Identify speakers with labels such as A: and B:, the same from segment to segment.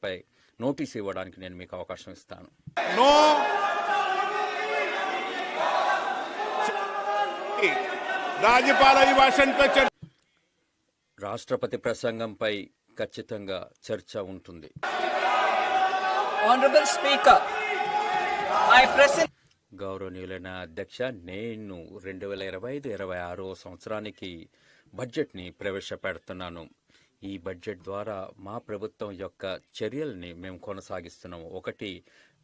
A: అంశంపై నోటీస్ ఇవ్వడానికి నేను మీకు అవకాశం ఇస్తాను. రాష్ట్రపతి ప్రసంగంపై ఖచ్చితంగా చర్చ ఉంటుంది.
B: Honorable Speaker, I present.
A: గౌరవనీయులైన అధ్యక్ష, నేను 2025-26 సంవత్సరానికి బడ్జెట్ని ప్రవేశపెడుతున్నాను. ఈ బడ్జెట్ ద్వారా మా ప్రభుత్వం యొక్క చర్యల్ని మేము కొనసాగిస్తున్నాము. ఒకటి,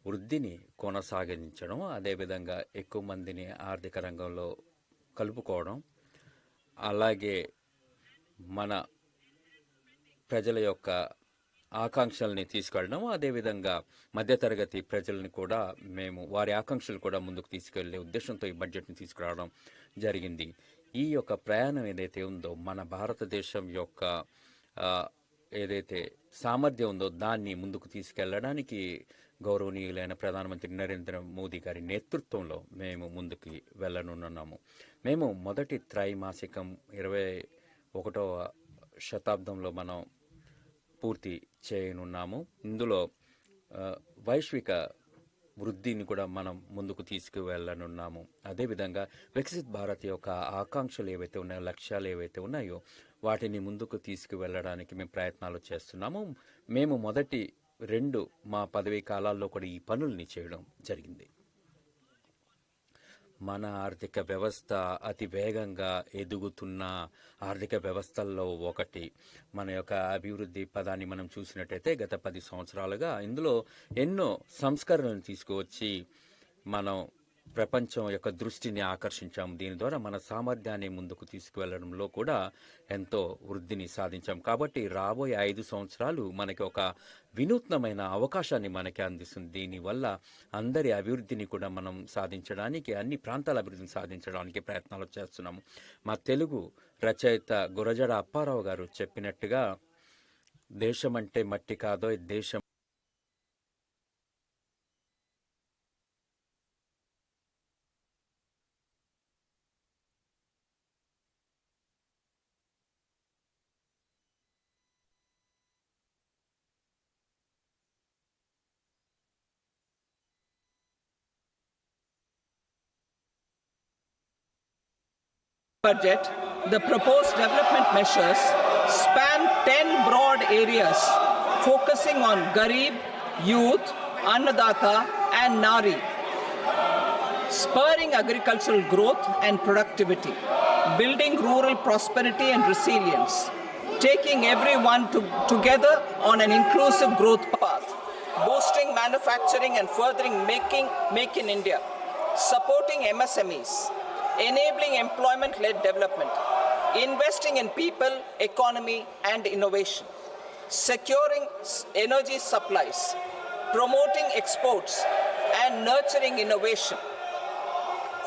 A: వృద్ధిని కొనసాగించడం, అదేవిధంగా ఎక్కువ మందిని ఆర్థిక రంగంలో కలుపుకోవడం, అలాగే మన ప్రజల యొక్క ఆకాంక్షల్ని తీసుకెళ్ళడం, అదేవిధంగా మధ్యతరగతి ప్రజల్ని కూడా మేము వారి ఆకాంక్షలు కూడా ముందుకు తీసుకెళ్లే ఉద్దేశంతో ఈ బడ్జెట్ని తీసుకురావడం జరిగింది. ఈ యొక్క ప్రయాణం ఏదైతే ఉందో, మన భారతదేశం యొక్క ఏదైతే సామర్థ్యం ఉందో దాన్ని ముందుకు తీసుకెళ్లడానికి గౌరవనీయులైన ప్రధానమంత్రి నరేంద్ర మోదీ గారి నేతృత్వంలో మేము ముందుకు వెళ్ళనున్నాము. మేము మొదటి త్రైమాసికం 21వ శతాబ్దంలో మనం పూర్తి చేయనున్నాము. ఇందులో వైశ్విక వృద్ధిని కూడా మనం ముందుకు తీసుకువెళ్ళనున్నాము. అదేవిధంగా వికసిత్ భారత్ యొక్క ఆకాంక్షలు ఏవైతే ఉన్నాయో, లక్ష్యాలు ఏవైతే ఉన్నాయో వాటిని ముందుకు తీసుకువెళ్ళడానికి మేము ప్రయత్నాలు చేస్తున్నాము. మేము మొదటి 2 మా పదవీ కాలాల్లో కూడా ఈ పనుల్ని చేయడం జరిగింది. మన ఆర్థిక వ్యవస్థ అతి వేగంగా ఎదుగుతున్న ఆర్థిక వ్యవస్థల్లో ఒకటి. మన యొక్క అభివృద్ధి పదాన్ని మనం చూసినట్టయితే గత 10 సంవత్సరాలుగా ఇందులో ఎన్నో సంస్కరణలు తీసుకువచ్చి మనం ప్రపంచం యొక్క దృష్టిని ఆకర్షించాము. దీని ద్వారా మన సామర్థ్యాన్ని ముందుకు తీసుకువెళ్లడంలో కూడా ఎంతో వృద్ధిని సాధించాం. కాబట్టి రాబోయే 5 సంవత్సరాలు మనకి ఒక వినూత్నమైన అవకాశాన్ని మనకి అందిస్తుంది. దీనివల్ల అందరి అభివృద్ధిని కూడా మనం సాధించడానికి, అన్ని ప్రాంతాల అభివృద్ధిని సాధించడానికి ప్రయత్నాలు చేస్తున్నాము. మా తెలుగు రచయిత గురజాడ అప్పారావు గారు చెప్పినట్టుగా, దేశం అంటే మట్టి కాదో దేశం
B: Budget, the proposed development measures span 10 broad areas focusing on Garib, Youth, Annadata and Nari, spurring agricultural growth and productivity, building rural prosperity and resilience, taking everyone together on an inclusive growth path, boosting manufacturing and furthering Make in India, supporting MSMEs, enabling employment-led development, investing in people, economy and innovation, securing energy supplies, promoting exports and nurturing innovation.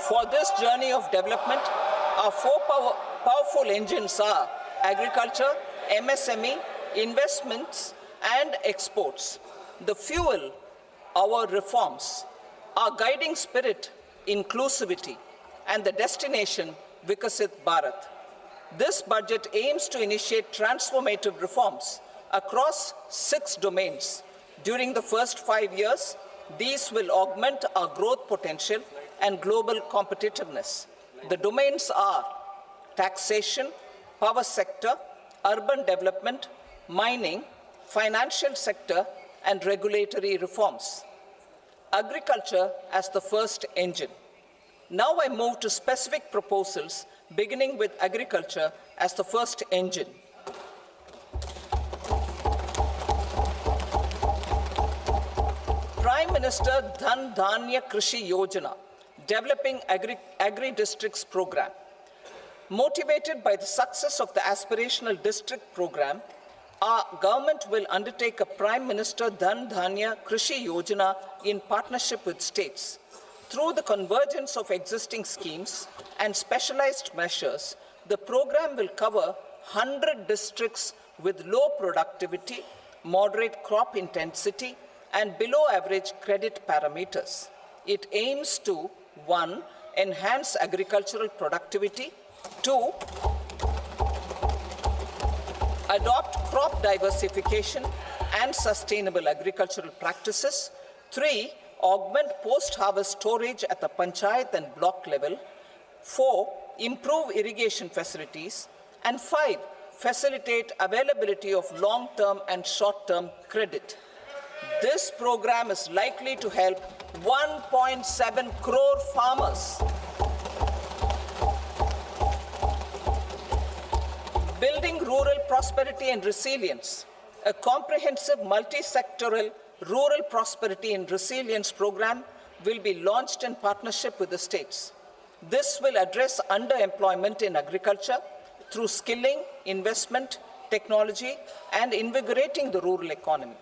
B: For this journey of development, our 4 powerful engines are agriculture, MSME, investments and exports. The fuel, our reforms, our guiding spirit, inclusivity, and the destination, Vikasit Bharat. This budget aims to initiate transformative reforms across 6 domains. During the first 5 years, these will augment our growth potential and global competitiveness. The domains are taxation, power sector, urban development, mining, financial sector, and regulatory reforms. Agriculture as the first engine. Now I move to specific proposals, beginning with agriculture as the first engine. Prime Minister Dhan Dhanya Krishi Yojana, developing agri-districts program. Motivated by the success of the aspirational district program, our government will undertake a Prime Minister Dhan Dhanya Krishi Yojana in partnership with states. Through the convergence of existing schemes and specialized measures, the program will cover 100 districts with low productivity, moderate crop intensity, and below average credit parameters. It aims to 1. Enhance agricultural productivity, 2. Adopt crop diversification and sustainable agricultural practices. 3. Augment post-harvest storage at the panchayat and block level. 4. Improve irrigation facilities. And 5. Facilitate availability of long-term and short-term credit. This program is likely to help 1.7 crore farmers. Building rural prosperity and resilience. A comprehensive multi-sectoral rural prosperity and resilience program will be launched in partnership with the states. This will address underemployment in agriculture through skilling, investment, technology, and invigorating the rural economy.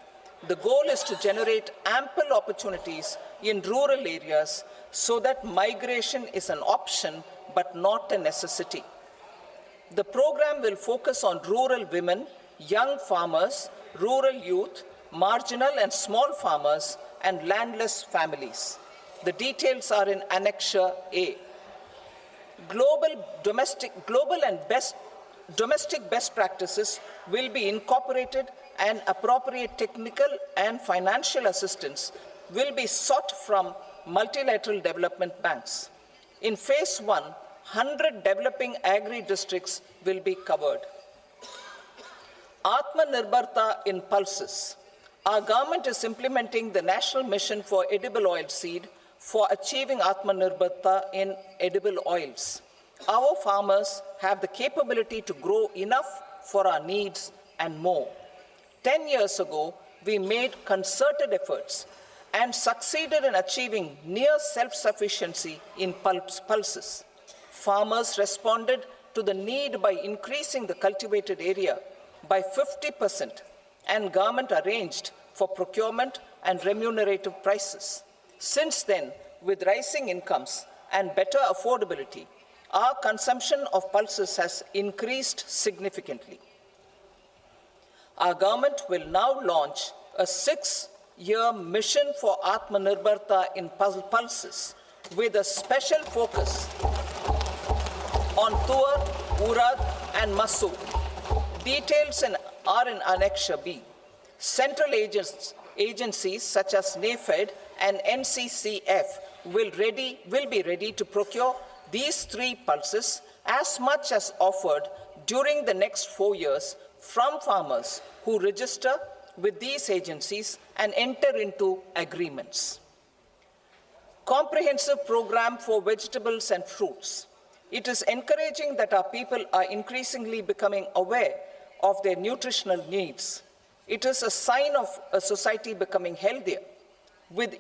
B: The goal is to generate ample opportunities in rural areas so that migration is an option but not a necessity. The program will focus on rural women, young farmers, rural youth, marginal and small farmers, and landless families. The details are in Annexure A. Domestic best practices will be incorporated, and appropriate technical and financial assistance will be sought from multilateral development banks. In phase 1, 100 developing agri-districts will be covered. Atmanirbharta in pulses. Our government is implementing the National Mission for Edible Oilseed for achieving Atmanirbharta in edible oils. Our farmers have the capability to grow enough for our needs and more. 10 years ago, we made concerted efforts and succeeded in achieving near self-sufficiency in pulses. Farmers responded to the need by increasing the cultivated area by 50%, and government arranged for procurement and remunerative prices. Since then, with rising incomes and better affordability, our consumption of pulses has increased significantly. Our government will now launch a 6-year mission for Atmanirbharta in pulses with a special focus on Tuar, Urad, and Masoor. Details are in Annexure B. Central agencies such as NAFED and NCCF will be ready to procure these 3 pulses as much as offered during the next 4 years from farmers who register with these agencies and enter into agreements. Comprehensive program for vegetables and fruits. It is encouraging that our people are increasingly becoming aware of their nutritional needs. It is a sign of a society becoming healthier. With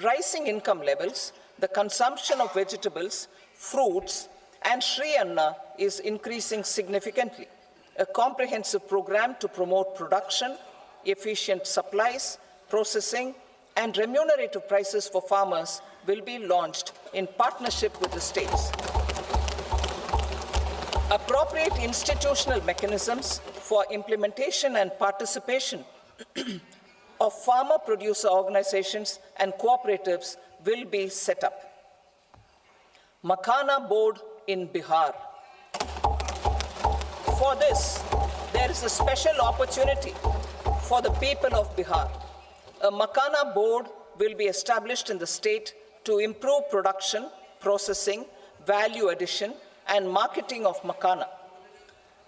B: rising income levels, the consumption of vegetables, fruits, and Shri Anna is increasing significantly. A comprehensive program to promote production, efficient supplies, processing, and remunerative prices for farmers will be launched in partnership with the states. Appropriate institutional mechanisms for implementation and participation of farmer producer organizations and cooperatives will be set up. Makhana board in Bihar. For this, there is a special opportunity for the people of Bihar. A Makhana board will be established in the state to improve production, processing, value addition, and marketing of Makhana.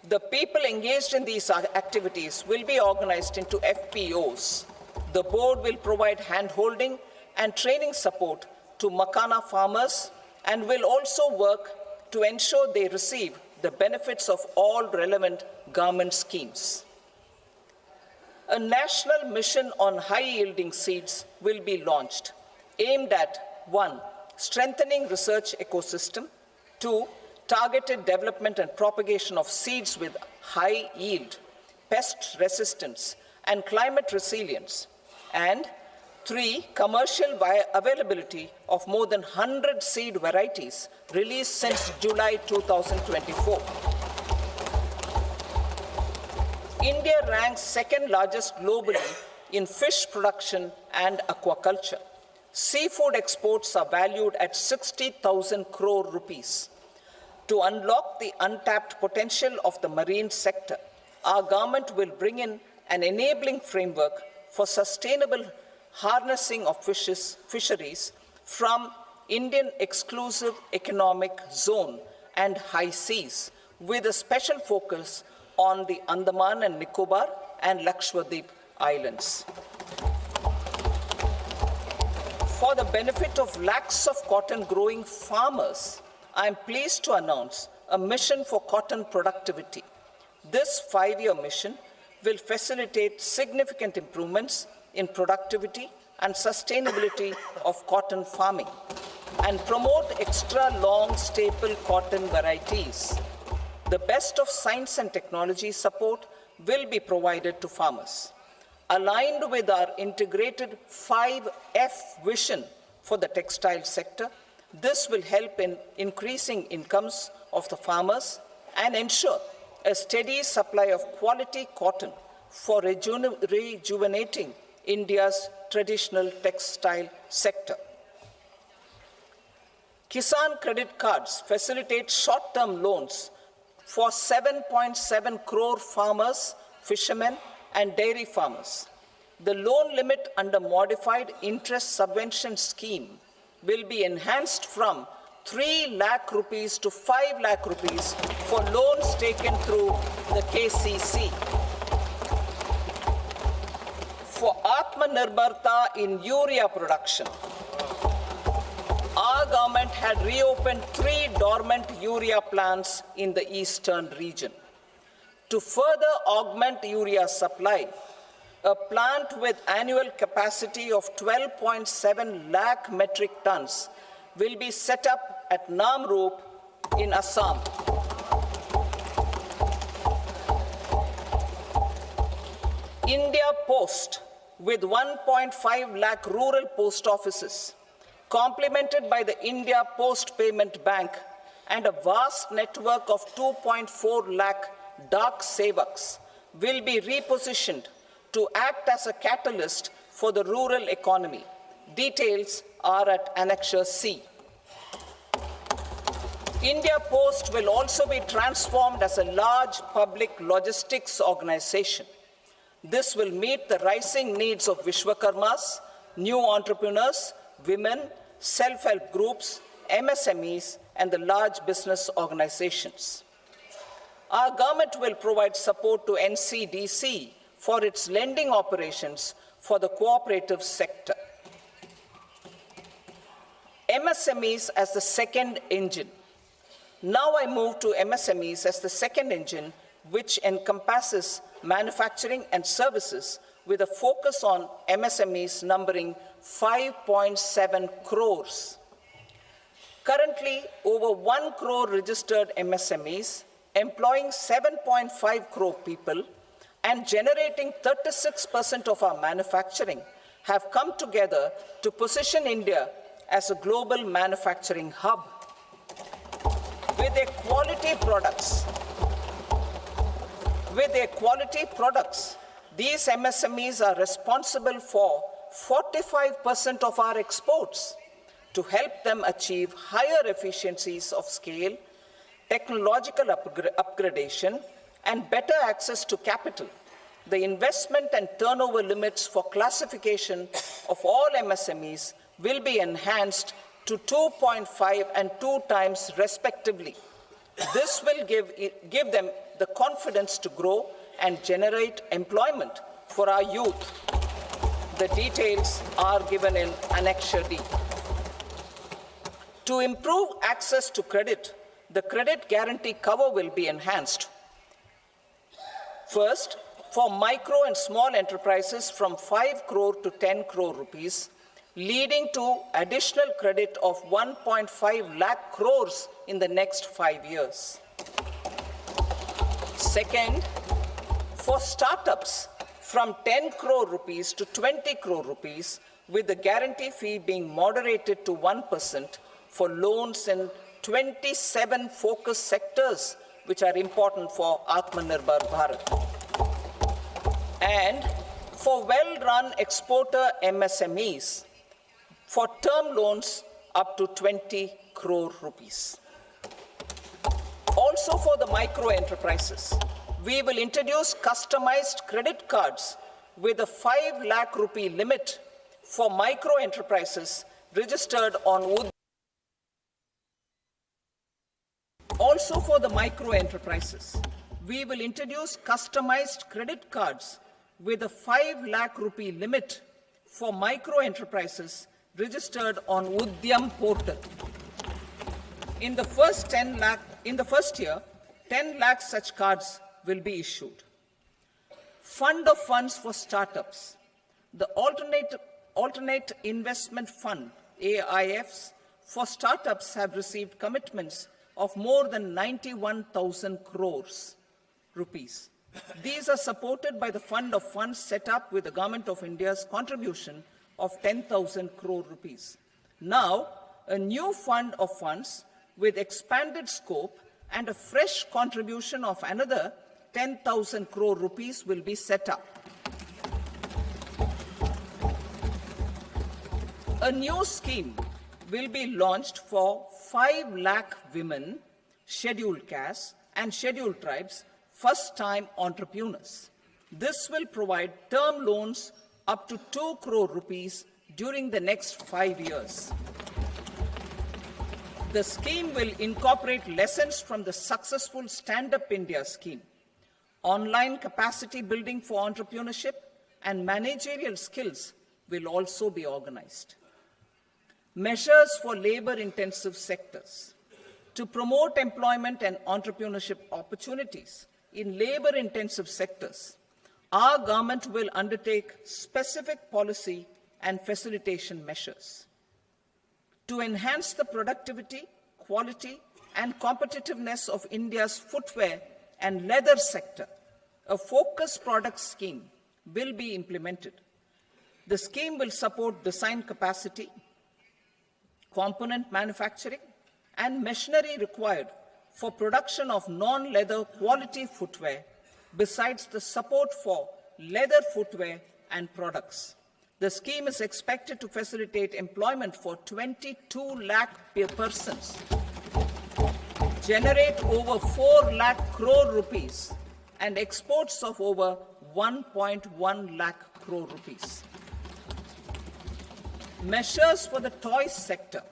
B: The people engaged in these activities will be organized into FPOs. The board will provide hand-holding and training support to Makhana farmers and will also work to ensure they receive the benefits of all relevant government schemes. A national mission on high-yielding seeds will be launched, aimed at 1. Strengthening research ecosystem, 2. Targeted development and propagation of seeds with high yield, pest resistance, and climate resilience, and 3. Commercial availability of more than 100 seed varieties released since July 2024. India ranks second largest globally in fish production and aquaculture. Seafood exports are valued at 60,000 crore rupees. To unlock the untapped potential of the marine sector, our government will bring in an enabling framework for sustainable harnessing of fisheries from Indian exclusive economic zone and high seas, with a special focus on the Andaman and Nicobar and Lakshadweep Islands. For the benefit of lakhs of cotton growing farmers, I am pleased to announce a mission for cotton productivity. This 5-year mission will facilitate significant improvements in productivity and sustainability of cotton farming and promote extra long staple cotton varieties. The best of science and technology support will be provided to farmers. Aligned with our integrated 5F vision for the textile sector, this will help in increasing incomes of the farmers and ensure a steady supply of quality cotton for rejuvenating India's traditional textile sector. Kisan credit cards facilitate short-term loans for 7.7 crore farmers, fishermen, and dairy farmers. The loan limit under modified interest subvention scheme will be enhanced from 3 lakh rupees to 5 lakh rupees for loans taken through the KCC. For Atmanirbharta in urea production, our government had reopened 3 dormant urea plants in the eastern region. To further augment urea supply, a plant with annual capacity of 12.7 lakh metric tons will be set up at Namrup in Assam. India Post, with 1.5 lakh rural post offices, complemented by the India Post Payment Bank and a vast network of 2.4 lakh Dak Sevaks, will be repositioned to act as a catalyst for the rural economy. Details are at Annexure C. India Post will also be transformed as a large public logistics organization. This will meet the rising needs of Vishwakarmas, new entrepreneurs, women, self-help groups, MSMEs, and the large business organizations. Our government will provide support to NCDC for its lending operations for the cooperative sector. MSMEs as the second engine. Now I move to MSMEs as the second engine, which encompasses manufacturing and services with a focus on MSMEs numbering 5.7 crores. Currently, over 1 crore registered MSMEs, employing 7.5 crore people and generating 36% of our manufacturing, have come together to position India as a global manufacturing hub. With their quality products, these MSMEs are responsible for 45% of our exports. To help them achieve higher efficiencies of scale, technological upgradation, and better access to capital, the investment and turnover limits for classification of all MSMEs will be enhanced to 2.5 and 2 times respectively. This will give them the confidence to grow and generate employment for our youth. The details are given in Annexure D. To improve access to credit, the credit guarantee cover will be enhanced. First, for micro and small enterprises from 5 crore to 10 crore rupees, leading to additional credit of 1.5 lakh crores in the next 5 years. Second, for startups from 10 crore rupees to 20 crore rupees, with the guarantee fee being moderated to 1% for loans in 27 focus sectors which are important for Atmanirbhar Bharat. And for well-run exporter MSMEs, for term loans up to 20 crore rupees. Also for the micro enterprises, We will introduce customized credit cards with a 5 lakh rupee limit for micro enterprises registered on Ud. Also for the micro enterprises, we will introduce customized credit cards with a 5 lakh rupee limit for micro enterprises registered on Udyam portal. In the first year, 10 lakh such cards will be issued. Fund of funds for startups. The alternate investment fund, AIFs, for startups have received commitments of more than 91,000 crores rupees. These are supported by the fund of funds set up with the Government of India's contribution of 10,000 crore rupees. Now, a new fund of funds with expanded scope and a fresh contribution of another 10,000 crore rupees will be set up. A new scheme will be launched for 5 lakh women, scheduled castes and scheduled tribes, first-time entrepreneurs. This will provide term loans up to 2 crore rupees during the next 5 years. The scheme will incorporate lessons from the successful Stand Up India scheme. Online capacity building for entrepreneurship and managerial skills will also be organized. Measures for labor-intensive sectors. To promote employment and entrepreneurship opportunities in labor-intensive sectors, our government will undertake specific policy and facilitation measures. To enhance the productivity, quality, and competitiveness of India's footwear and leather sector, a focused product scheme will be implemented. The scheme will support design capacity, component manufacturing, and machinery required for production of non-leather quality footwear, besides the support for leather footwear and products. The scheme is expected to facilitate employment for 22 lakh persons, generate over 4 lakh crore rupees, and exports of over 1.1 lakh crore rupees. Measures for the toys sector.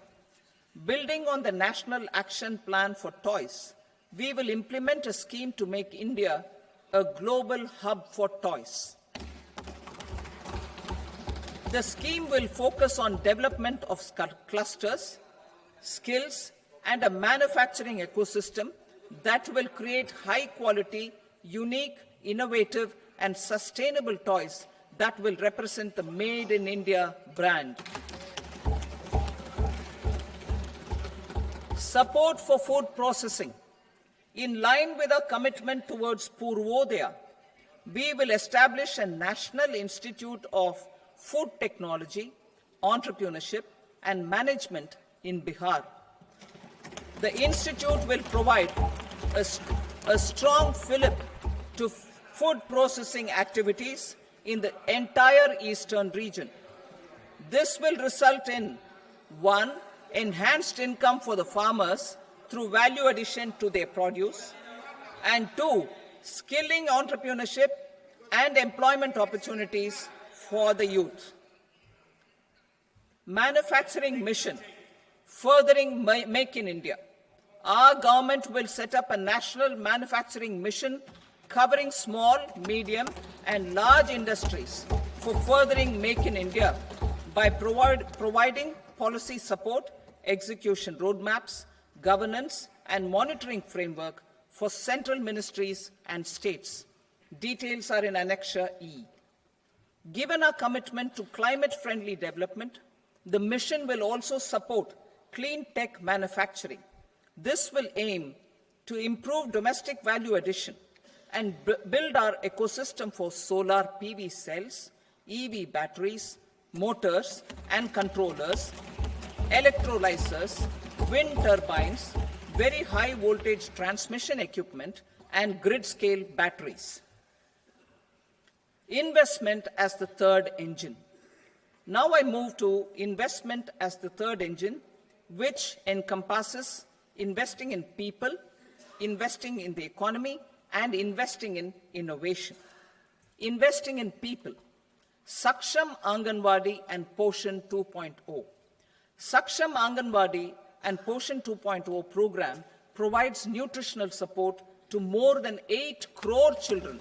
B: Building on the National Action Plan for Toys, we will implement a scheme to make India a global hub for toys. The scheme will focus on development of clusters, skills, and a manufacturing ecosystem that will create high-quality, unique, innovative, and sustainable toys that will represent the Made in India brand. Support for food processing. In line with our commitment towards Purvodaya, we will establish a National Institute of Food Technology, Entrepreneurship, and Management in Bihar. The institute will provide a strong fillip to food processing activities in the entire eastern region. This will result in 1. Enhanced income for the farmers through value addition to their produce, and 2. Skilling entrepreneurship and employment opportunities for the youth. Manufacturing mission, furthering Make in India. Our government will set up a national manufacturing mission covering small, medium, and large industries for furthering Make in India by providing policy support, execution roadmaps, governance, and monitoring framework for central ministries and states. Details are in Annexure E. Given our commitment to climate-friendly development, the mission will also support clean tech manufacturing. This will aim to improve domestic value addition and build our ecosystem for solar PV cells, EV batteries, motors and controllers, electrolyzers, wind turbines, very high voltage transmission equipment, and grid-scale batteries. Investment as the third engine. Now I move to investment as the third engine, which encompasses investing in people, investing in the economy, and investing in innovation. Investing in people. Saksham Anganwadi and Poshan 2.0. Saksham Anganwadi and Poshan 2.0 program provides nutritional support to more than 8 crore children,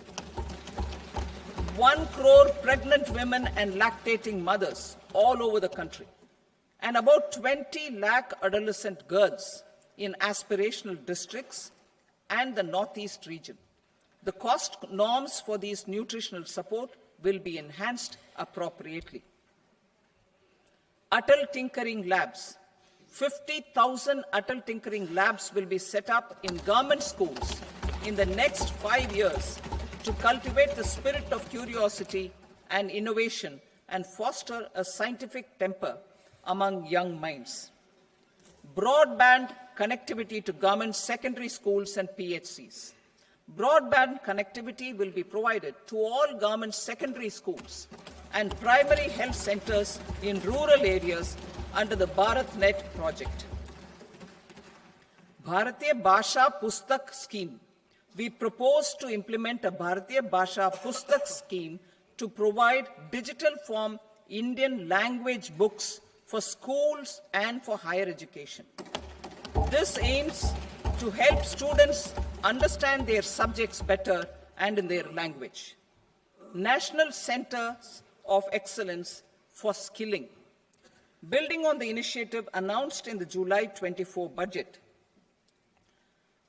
B: 1 crore pregnant women and lactating mothers all over the country, and about 20 lakh adolescent girls in aspirational districts and the Northeast region. The cost norms for these nutritional support will be enhanced appropriately. Atal Tinkering Labs. 50,000 Atal Tinkering Labs will be set up in government schools in the next 5 years to cultivate the spirit of curiosity and innovation and foster a scientific temper among young minds. Broadband connectivity to government secondary schools and PHCs. Broadband connectivity will be provided to all government secondary schools and primary health centers in rural areas under the BharatNet project. Bharatiya Bhasha Pustak Scheme. We propose to implement a Bharatiya Bhasha Pustak scheme to provide digital form Indian language books for schools and for higher education. This aims to help students understand their subjects better and in their language. National Centers of Excellence for Skilling. Building on the initiative announced in the July 24 budget,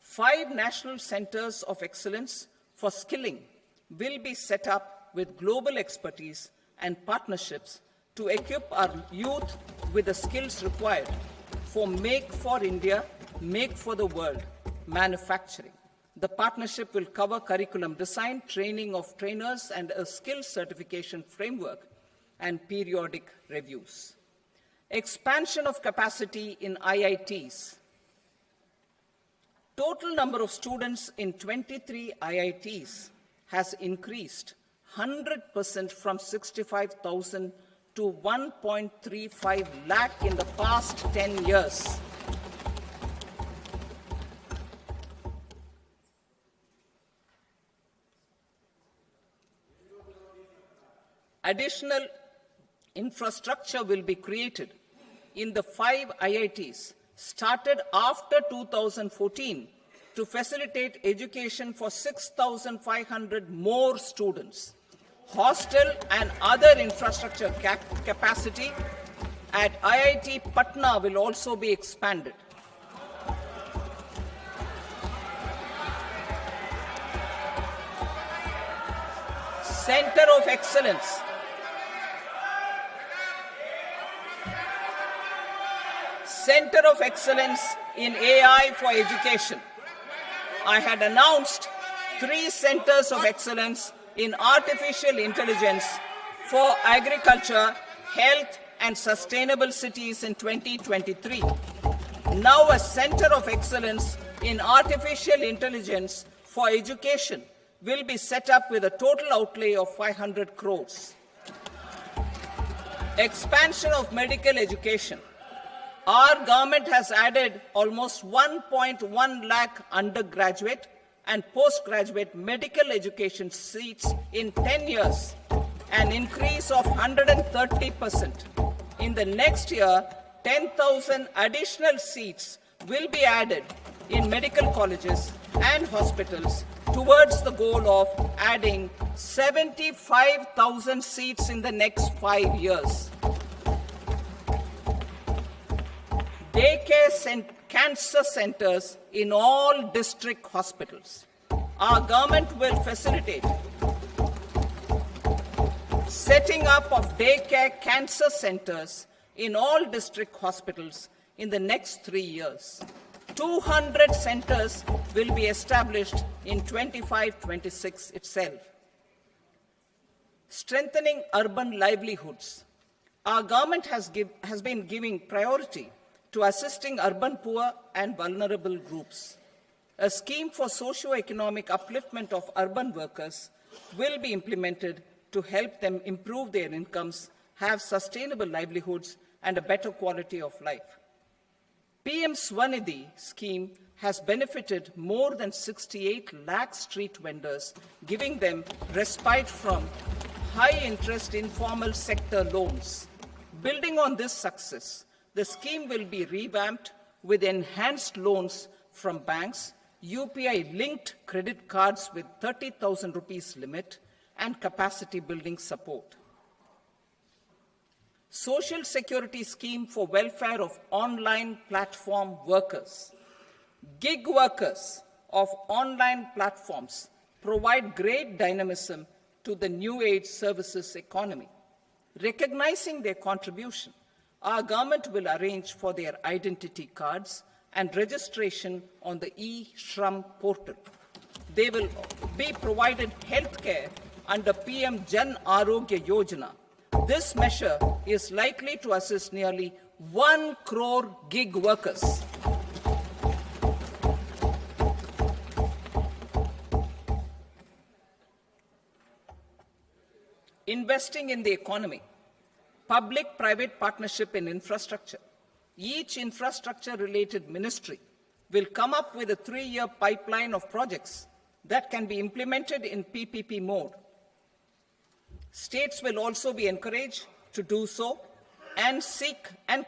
B: 5 national centers of excellence for skilling will be set up with global expertise and partnerships to equip our youth with the skills required for Make for India, Make for the World manufacturing. The partnership will cover curriculum design, training of trainers, and a skills certification framework and periodic reviews. Expansion of capacity in IITs. Total number of students in 23 IITs has increased 100% from 65,000 to 1.35 lakh in the past 10 years. Additional infrastructure will be created in the 5 IITs started after 2014 to facilitate education for 6,500 more students. Hostel and other infrastructure capacity at IIT Patna will also be expanded. Center of Excellence. Center of Excellence in AI for Education. I had announced 3 centers of excellence in artificial intelligence for agriculture, health, and sustainable cities in 2023. Now a center of excellence in artificial intelligence for education will be set up with a total outlay of 500 crores. Expansion of medical education. Our government has added almost 1.1 lakh undergraduate and postgraduate medical education seats in 10 years, an increase of 130%. In the next year, 10,000 additional seats will be added in medical colleges and hospitals towards the goal of adding 75,000 seats in the next 5 years. Daycare cancer centers in all district hospitals. Our government will facilitate setting up of daycare cancer centers in all district hospitals in the next 3 years. 200 centers will be established in 25-26 itself. Strengthening urban livelihoods. Our government has been giving priority to assisting urban poor and vulnerable groups. A scheme for socio-economic upliftment of urban workers will be implemented to help them improve their incomes, have sustainable livelihoods, and a better quality of life. PM Swanidhi scheme has benefited more than 68 lakh street vendors, giving them respite from high-interest informal sector loans. Building on this success, the scheme will be revamped with enhanced loans from banks, UPI-linked credit cards with 30,000 rupees limit, and capacity building support. Social Security Scheme for welfare of online platform workers. Gig workers of online platforms provide great dynamism to the new age services economy. Recognizing their contribution, our government will arrange for their identity cards and registration on the e-Shram portal. They will be provided health care under PM Jan Arogya Yojana. This measure is likely to assist nearly 1 crore gig workers. Investing in the economy, public-private partnership in infrastructure. Each infrastructure-related ministry will come up with a 3-year pipeline of projects that can be implemented in PPP mode. States will also be encouraged to do so and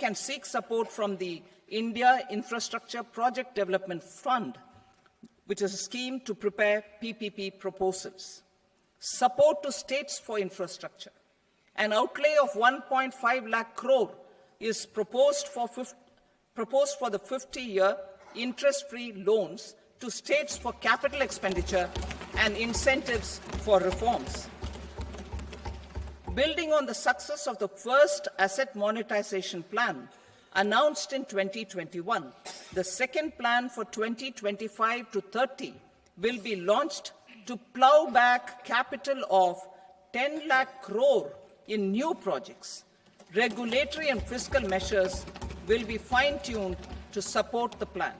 B: can seek support from the India Infrastructure Project Development Fund, which is a scheme to prepare PPP proposals. Support to states for infrastructure. An outlay of 1.5 lakh crore is proposed for the 50-year interest-free loans to states for capital expenditure and incentives for reforms. Building on the success of the first asset monetization plan announced in 2021, the second plan for 2025 to 30 will be launched to plow back capital of 10 lakh crore in new projects. Regulatory and fiscal measures will be fine-tuned to support the plan.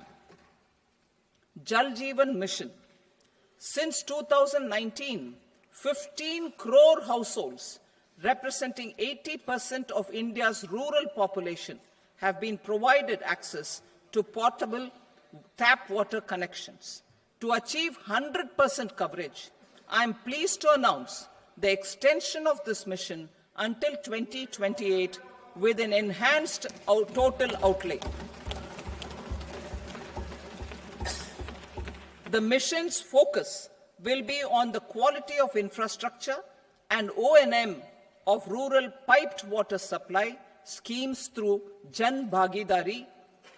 B: Jal Jeevan Mission. Since 2019, 15 crore households, representing 80% of India's rural population, have been provided access to portable tap water connections. To achieve 100% coverage, I am pleased to announce the extension of this mission until 2028 with an enhanced total outlay. The mission's focus will be on the quality of infrastructure and O&M of rural piped water supply schemes through Jan Bhagidari.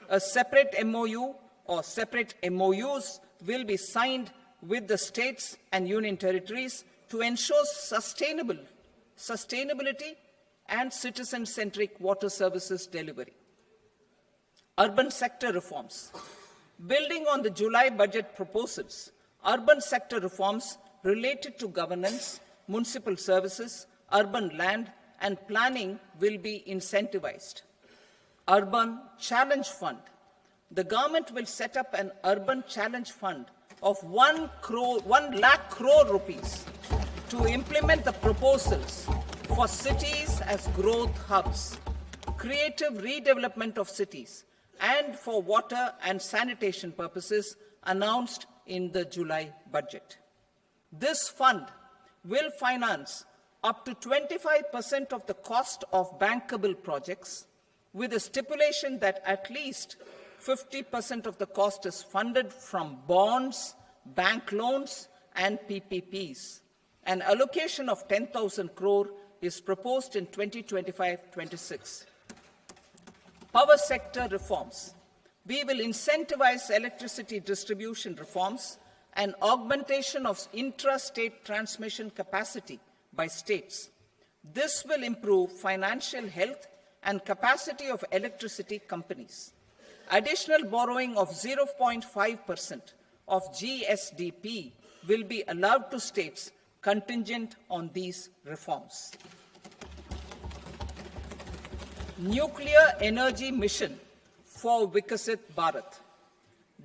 B: A separate MOU or separate MOUs will be signed with the states and union territories to ensure sustainability and citizen-centric water services delivery. Urban sector reforms. Building on the July budget proposals, urban sector reforms related to governance, municipal services, urban land and planning will be incentivized. Urban Challenge Fund. The government will set up an urban challenge fund of 1 lakh crore rupees to implement the proposals for cities as growth hubs, creative redevelopment of cities, and for water and sanitation purposes announced in the July budget. This fund will finance up to 25% of the cost of bankable projects, with a stipulation that at least 50% of the cost is funded from bonds, bank loans, and PPPs. An allocation of 10,000 crore is proposed in 2025-26. Power sector reforms. We will incentivize electricity distribution reforms and augmentation of intra-state transmission capacity by states. This will improve financial health and capacity of electricity companies. Additional borrowing of 0.5% of GSDP will be allowed to states contingent on these reforms. Nuclear energy mission for Vikasit Bharat.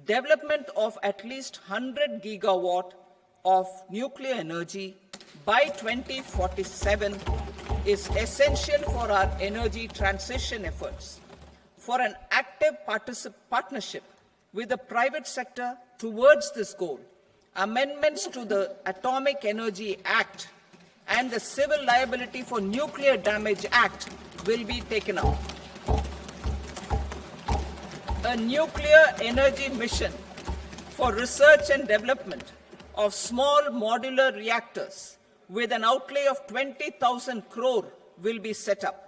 B: Development of at least 100 gigawatt of nuclear energy by 2047 is essential for our energy transition efforts. for an active partnership with the private sector towards this goal. Amendments to the Atomic Energy Act and the Civil Liability for Nuclear Damage Act will be taken up. A nuclear energy mission for research and development of small modular reactors with an outlay of 20,000 crore will be set up.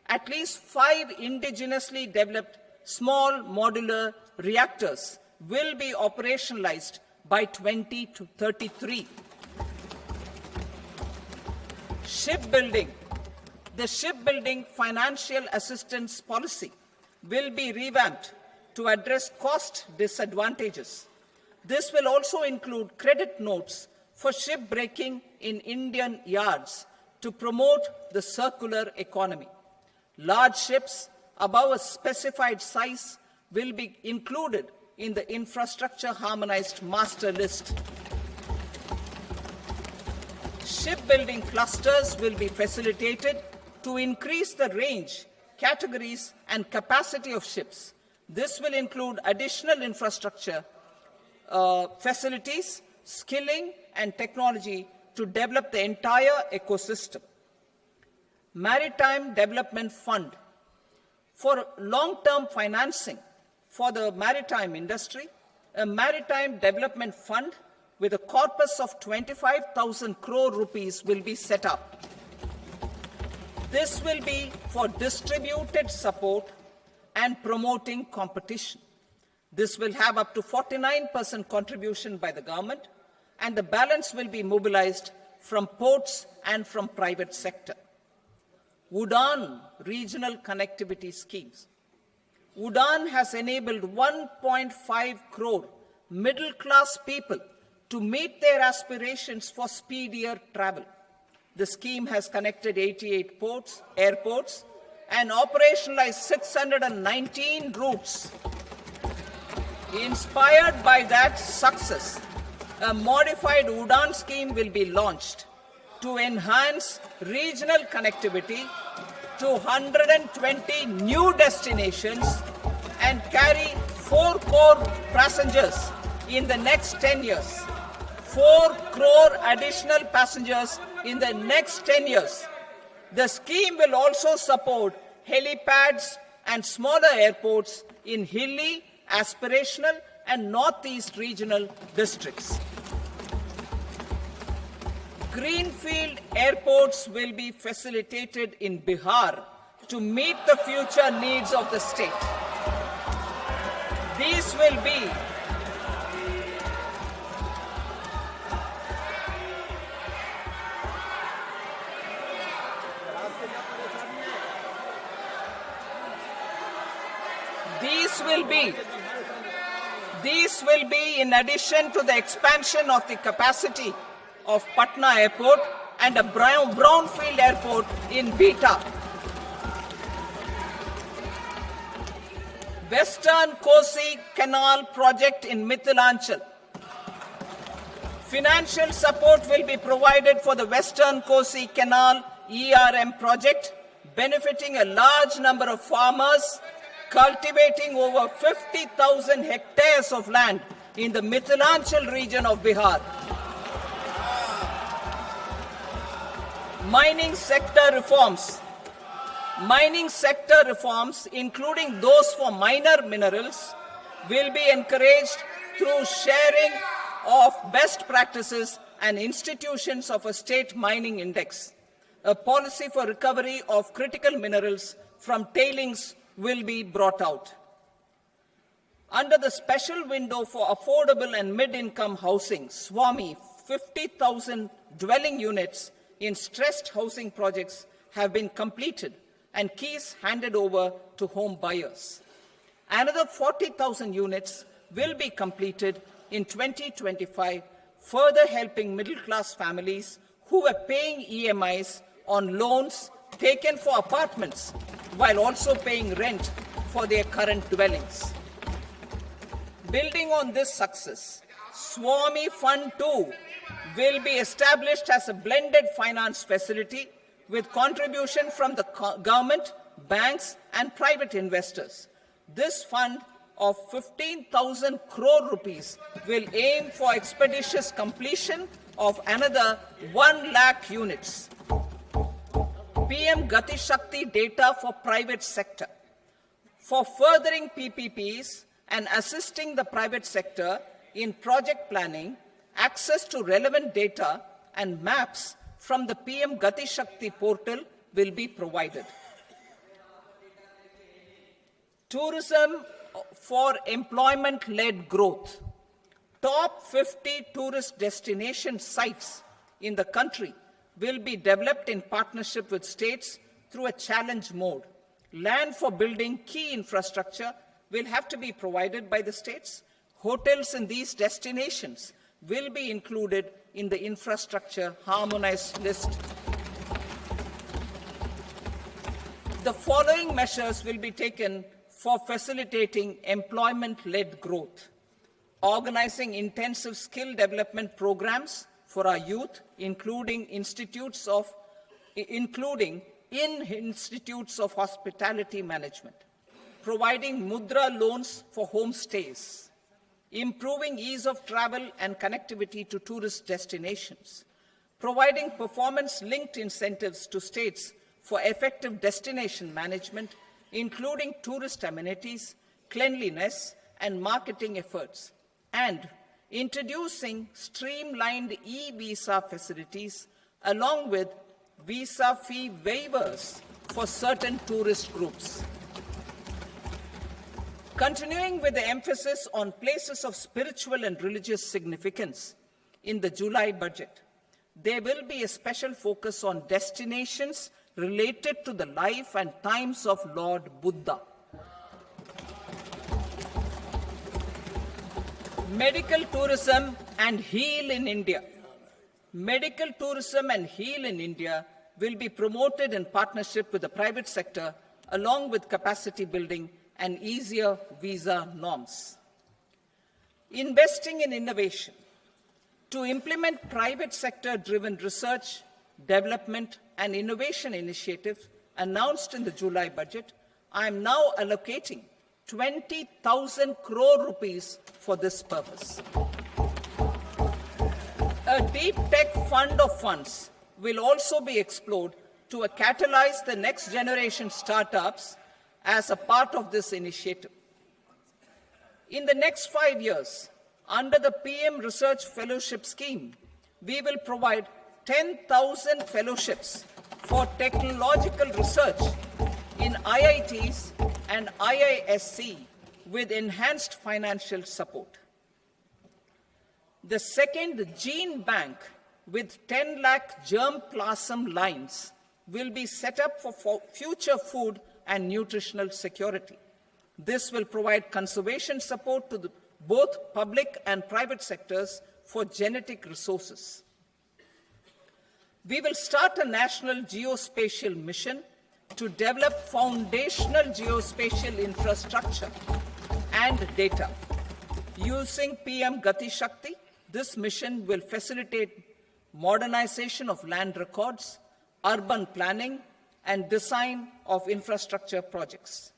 B: At least 5 indigenously developed small modular reactors will be operationalized by 2033. Shipbuilding. The shipbuilding financial assistance policy will be revamped to address cost disadvantages. This will also include credit notes for shipbreaking in Indian yards to promote the circular economy. Large ships above a specified size will be included in the infrastructure harmonized master list. Shipbuilding clusters will be facilitated to increase the range, categories, and capacity of ships. This will include additional infrastructure, facilities, skilling, and technology to develop the entire ecosystem. Maritime Development Fund. For long-term financing for the maritime industry, a Maritime Development Fund with a corpus of 25,000 crore rupees will be set up. This will be for distributed support and promoting competition. This will have up to 49% contribution by the government, and the balance will be mobilized from ports and from private sector. UDAN regional connectivity schemes. UDAN has enabled 1.5 crore middle-class people to meet their aspirations for speedier travel. The scheme has connected 88 airports, and operationalized 619 routes. Inspired by that success, a modified UDAN scheme will be launched to enhance regional connectivity to 120 new destinations and carry 4 crore passengers in the next 10 years. 4 crore additional passengers in the next 10 years. The scheme will also support helipads and smaller airports in hilly, aspirational, and northeast regional districts. Greenfield airports will be facilitated in Bihar to meet the future needs of the state. These will be These will be in addition to the expansion of the capacity of Patna Airport and a brownfield airport in Beta. Western Kosi Canal project in Mithilanchal. Financial support will be provided for the Western Kosi Canal ERM project, benefiting a large number of farmers, cultivating over 50,000 hectares of land in the Mithilanchal region of Bihar. Mining sector reforms. Mining sector reforms, including those for minor minerals, will be encouraged through sharing of best practices and institutions of a state mining index. A policy for recovery of critical minerals from tailings will be brought out. Under the special window for affordable and mid-income housing, SWAMI, 50,000 dwelling units in stressed housing projects have been completed and keys handed over to home buyers. Another 40,000 units will be completed in 2025, further helping middle-class families who were paying EMIs on loans taken for apartments while also paying rent for their current dwellings. Building on this success, SWAMI Fund 2 will be established as a blended finance facility with contribution from the government, banks, and private investors. This fund of 15,000 crore rupees will aim for expeditious completion of another 1 lakh units. PM Gati Shakti data for private sector. For furthering PPPs and assisting the private sector in project planning, access to relevant data and maps from the PM Gati Shakti portal will be provided. Tourism for employment-led growth. Top 50 tourist destination sites in the country will be developed in partnership with states through a challenge mode. Land for building key infrastructure will have to be provided by the states. Hotels in these destinations will be included in the infrastructure harmonized list. The following measures will be taken for facilitating employment-led growth. Organizing intensive skill development programs for our youth, including in institutes of hospitality management. Providing mudra loans for homestays. Improving ease of travel and connectivity to tourist destinations. Providing performance-linked incentives to states for effective destination management, including tourist amenities, cleanliness, and marketing efforts, and introducing streamlined e-visa facilities along with visa fee waivers for certain tourist groups. Continuing with the emphasis on places of spiritual and religious significance in the July budget, there will be a special focus on destinations related to the life and times of Lord Buddha. Medical tourism and heal in India. Medical tourism and heal in India will be promoted in partnership with the private sector along with capacity building and easier visa norms. Investing in innovation. To implement private sector-driven research, development, and innovation initiatives announced in the July budget, I am now allocating 20,000 crore rupees for this purpose. A deep tech fund of funds will also be explored to catalyze the next generation startups as a part of this initiative. In the next 5 years, under the PM Research Fellowship Scheme, we will provide 10,000 fellowships for technological research in IITs and IISc with enhanced financial support. The second gene bank with 10 lakh germplasm lines will be set up for future food and nutritional security. This will provide conservation support to both public and private sectors for genetic resources. We will start a national geospatial mission to develop foundational geospatial infrastructure and data. Using PM Gati Shakti, this mission will facilitate modernization of land records, urban planning, and design of infrastructure projects.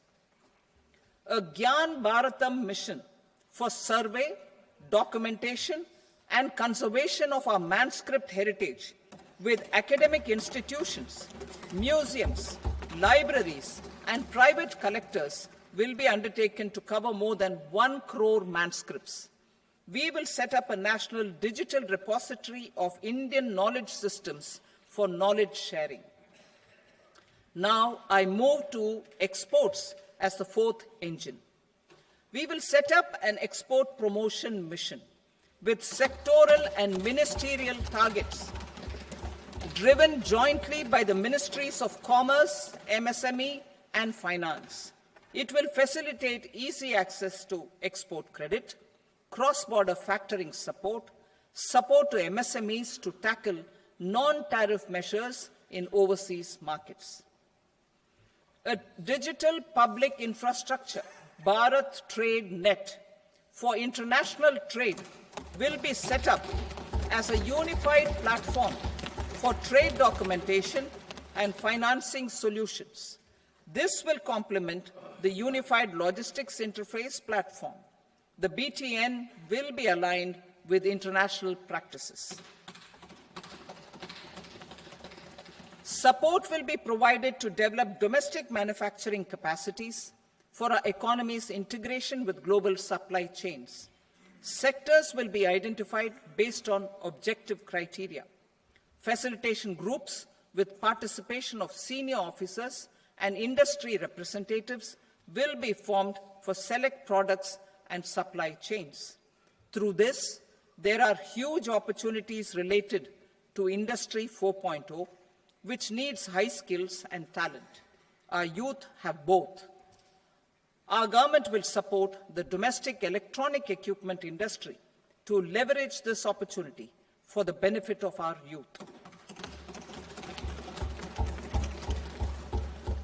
B: A Gyan Bharatam mission for survey, documentation, and conservation of our manuscript heritage with academic institutions, museums, libraries, and private collectors will be undertaken to cover more than 1 crore manuscripts. We will set up a national digital repository of Indian knowledge systems for knowledge sharing. Now I move to exports as the fourth engine. We will set up an export promotion mission with sectoral and ministerial targets driven jointly by the Ministries of Commerce, MSME, and Finance. It will facilitate easy access to export credit, cross-border factoring support, support to MSMEs to tackle non-tariff measures in overseas markets. A digital public infrastructure, Bharat Trade Net, for international trade will be set up as a unified platform for trade documentation and financing solutions. This will complement the Unified Logistics Interface Platform. The BTN will be aligned with international practices. Support will be provided to develop domestic manufacturing capacities for our economy's integration with global supply chains. Sectors will be identified based on objective criteria. Facilitation groups with participation of senior officers and industry representatives will be formed for select products and supply chains. Through this, there are huge opportunities related to Industry 4.0, which needs high skills and talent. Our youth have both. Our government will support the domestic electronic equipment industry to leverage this opportunity for the benefit of our youth.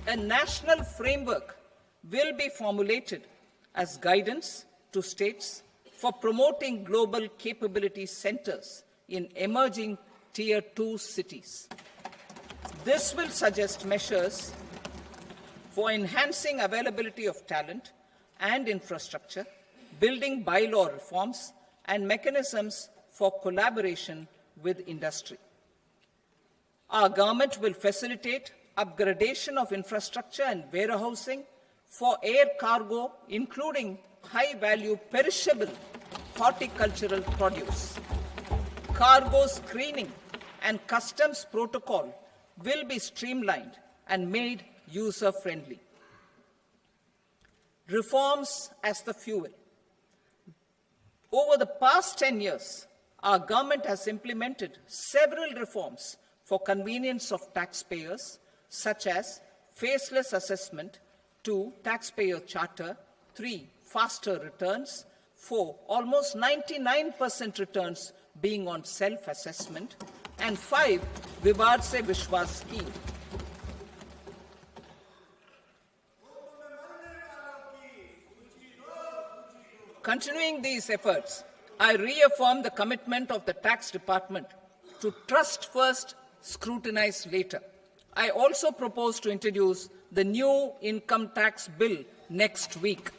B: A national framework will be formulated as guidance to states for promoting global capability centers in emerging Tier 2 cities. This will suggest measures for enhancing availability of talent and infrastructure, building bylaw reforms, and mechanisms for collaboration with industry. Our government will facilitate upgradation of infrastructure and warehousing for air cargo, including high-value perishable horticultural produce. Cargo screening and customs protocol will be streamlined and made user-friendly. Reforms as the fuel. Over the past 10 years, our government has implemented several reforms for convenience of taxpayers, such as faceless assessment, 2, taxpayer charter, 3, faster returns, 4, almost 99% returns being on self-assessment, and 5, Vivad Se Vishwas scheme. Continuing these efforts, I reaffirm the commitment of the Tax Department to trust first, scrutinize later. I also propose to introduce the new income tax bill next week.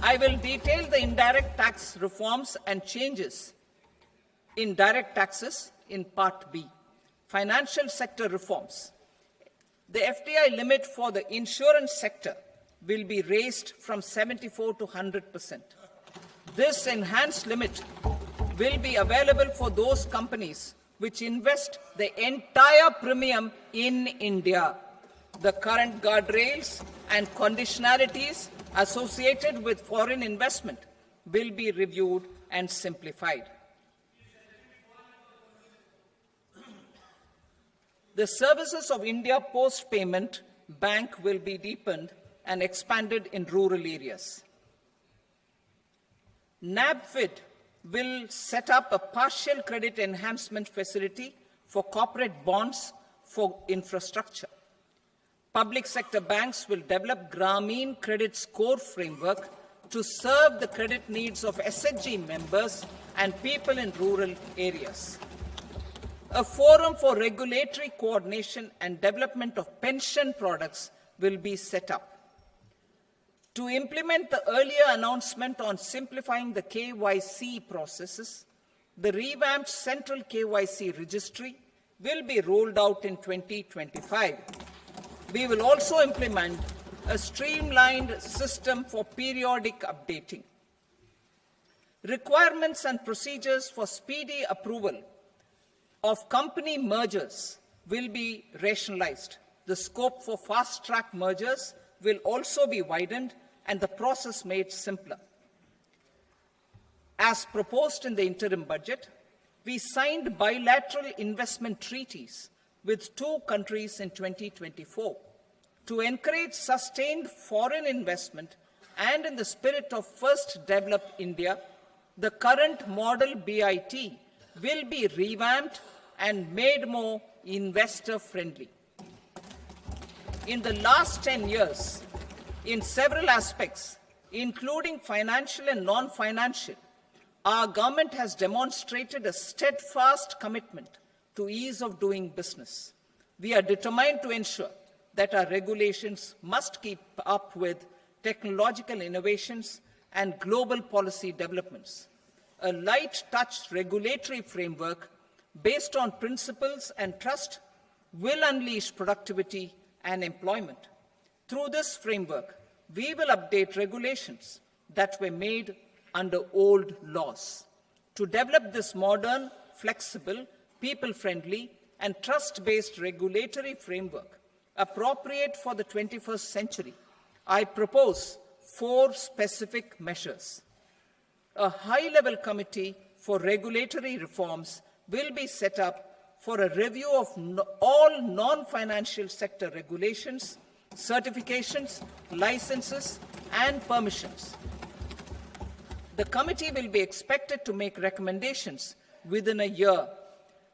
B: I will detail the indirect tax reforms and changes in direct taxes in Part B. Financial sector reforms. The FDI limit for the insurance sector will be raised from 74 to 100%. This enhanced limit will be available for those companies which invest the entire premium in India. The current guardrails and conditionalities associated with foreign investment will be reviewed and simplified. The services of India Post Payment Bank will be deepened and expanded in rural areas. NABFID will set up a partial credit enhancement facility for corporate bonds for infrastructure. Public sector banks will develop Grameen Credit Score Framework to serve the credit needs of SHG members and people in rural areas. A forum for regulatory coordination and development of pension products will be set up. To implement the earlier announcement on simplifying the KYC processes, the revamped Central KYC Registry will be rolled out in 2025. We will also implement a streamlined system for periodic updating. Requirements and procedures for speedy approval of company mergers will be rationalized. The scope for fast-track mergers will also be widened and the process made simpler. As proposed in the interim budget, we signed bilateral investment treaties with 2 countries in 2024 to encourage sustained foreign investment, and in the spirit of First Develop India, the current model BIT will be revamped and made more investor-friendly. In the last 10 years, in several aspects, including financial and non-financial, our government has demonstrated a steadfast commitment to ease of doing business. We are determined to ensure that our regulations must keep up with technological innovations and global policy developments. A light-touch regulatory framework based on principles and trust will unleash productivity and employment. Through this framework, we will update regulations that were made under old laws. To develop this modern, flexible, people-friendly, and trust-based regulatory framework appropriate for the 21st century, I propose 4 specific measures. A high-level committee for regulatory reforms will be set up for a review of all non-financial sector regulations, certifications, licenses, and permissions. The committee will be expected to make recommendations within a year.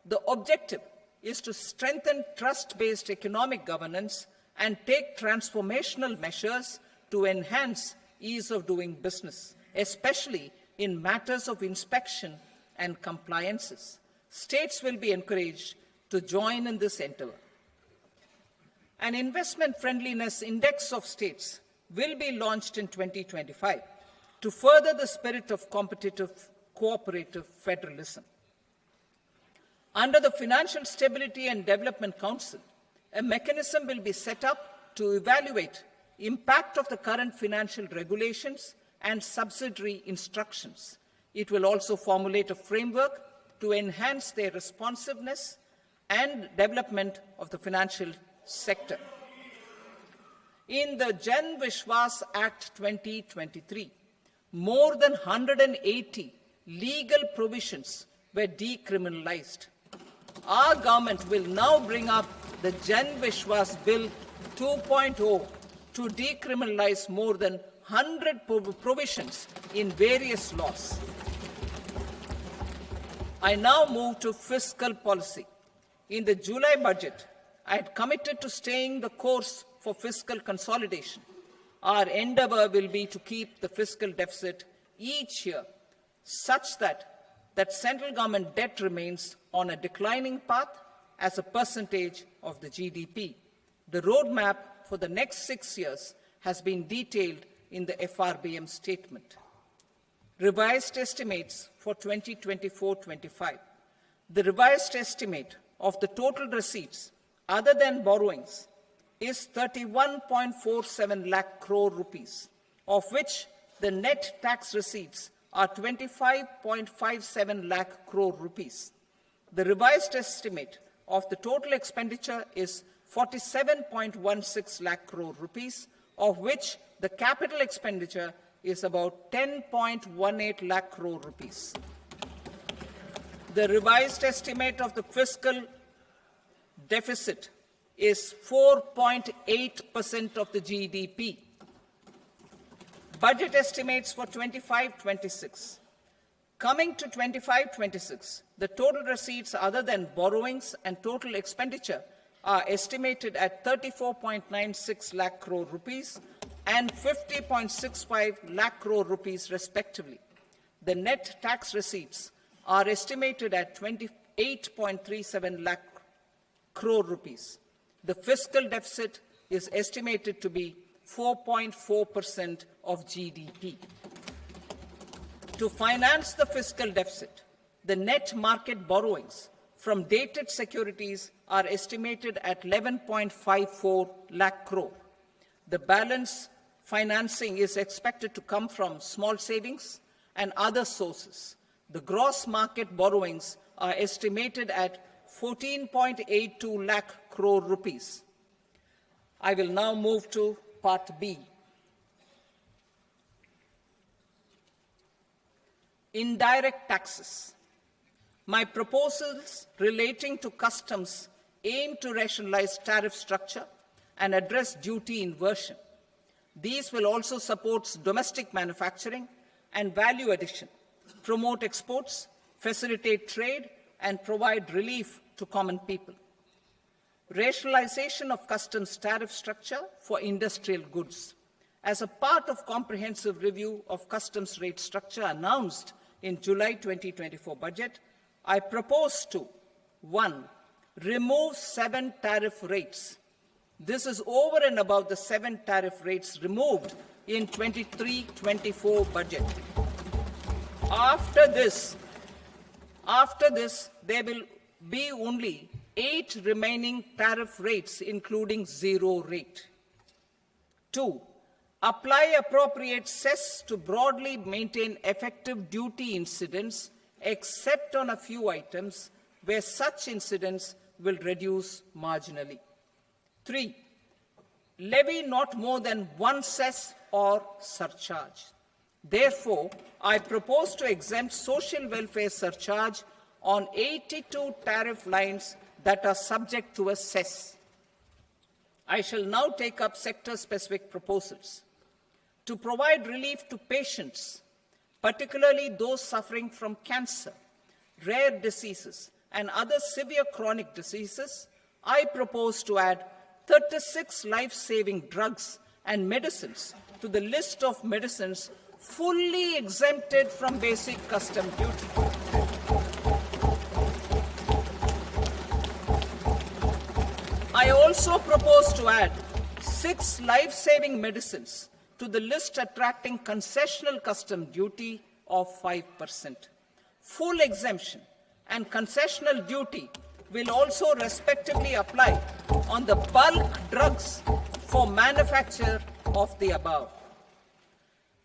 B: The objective is to strengthen trust-based economic governance and take transformational measures to enhance ease of doing business, especially in matters of inspection and compliances. States will be encouraged to join in this endeavor. An investment friendliness index of states will be launched in 2025 to further the spirit of competitive, cooperative federalism. Under the Financial Stability and Development Council, a mechanism will be set up to evaluate impact of the current financial regulations and subsidiary instructions. It will also formulate a framework to enhance their responsiveness and development of the financial sector. In the Jan Vishwas Act 2023, more than 180 legal provisions were decriminalized. Our government will now bring up the Jan Vishwas Bill 2.0 to decriminalize more than 100 provisions in various laws. I now move to fiscal policy. In the July budget, I had committed to staying the course for fiscal consolidation. Our endeavor will be to keep the fiscal deficit each year such that central government debt remains on a declining path as a percentage of the GDP. The roadmap for the next 6 years has been detailed in the FRBM statement. Revised estimates for 2024-25. The revised estimate of the total receipts other than borrowings is 31.47 lakh crore rupees, of which the net tax receipts are 25.57 lakh crore rupees. The revised estimate of the total expenditure is 47.16 lakh crore rupees, of which the capital expenditure is about 10.18 lakh crore rupees. The revised estimate of the fiscal deficit is 4.8% of the GDP. Budget estimates for 25-26. Coming to 25-26, the total receipts other than borrowings and total expenditure are estimated at 34.96 lakh crore rupees and 50.65 lakh crore rupees respectively. The net tax receipts are estimated at 28.37 lakh crore rupees. The fiscal deficit is estimated to be 4.4% of GDP. To finance the fiscal deficit, the net market borrowings from dated securities are estimated at 11.54 lakh crore. The balance financing is expected to come from small savings and other sources. The gross market borrowings are estimated at 14.82 lakh crore rupees. I will now move to Part B. Indirect taxes. My proposals relating to customs aim to rationalize tariff structure and address duty inversion. These will also support domestic manufacturing and value addition, promote exports, facilitate trade, and provide relief to common people. Rationalization of customs tariff structure for industrial goods. As a part of comprehensive review of customs rate structure announced in July 2024 budget, I propose to 1. remove 7 tariff rates. This is over and above the 7 tariff rates removed in 23-24 budget. After this, there will be only 8 remaining tariff rates, including 0 rate. 2. Apply appropriate cess to broadly maintain effective duty incidence, except on a few items where such incidence will reduce marginally. 3. Levy not more than 1 cess or surcharge. Therefore, I propose to exempt social welfare surcharge on 82 tariff lines that are subject to a cess. I shall now take up sector-specific proposals. To provide relief to patients, particularly those suffering from cancer, rare diseases, and other severe chronic diseases, I propose to add 36 life-saving drugs and medicines to the list of medicines fully exempted from basic custom duty. I also propose to add 6 life-saving medicines to the list attracting concessional custom duty of 5%. Full exemption and concessional duty will also respectively apply on the bulk drugs for manufacture of the above.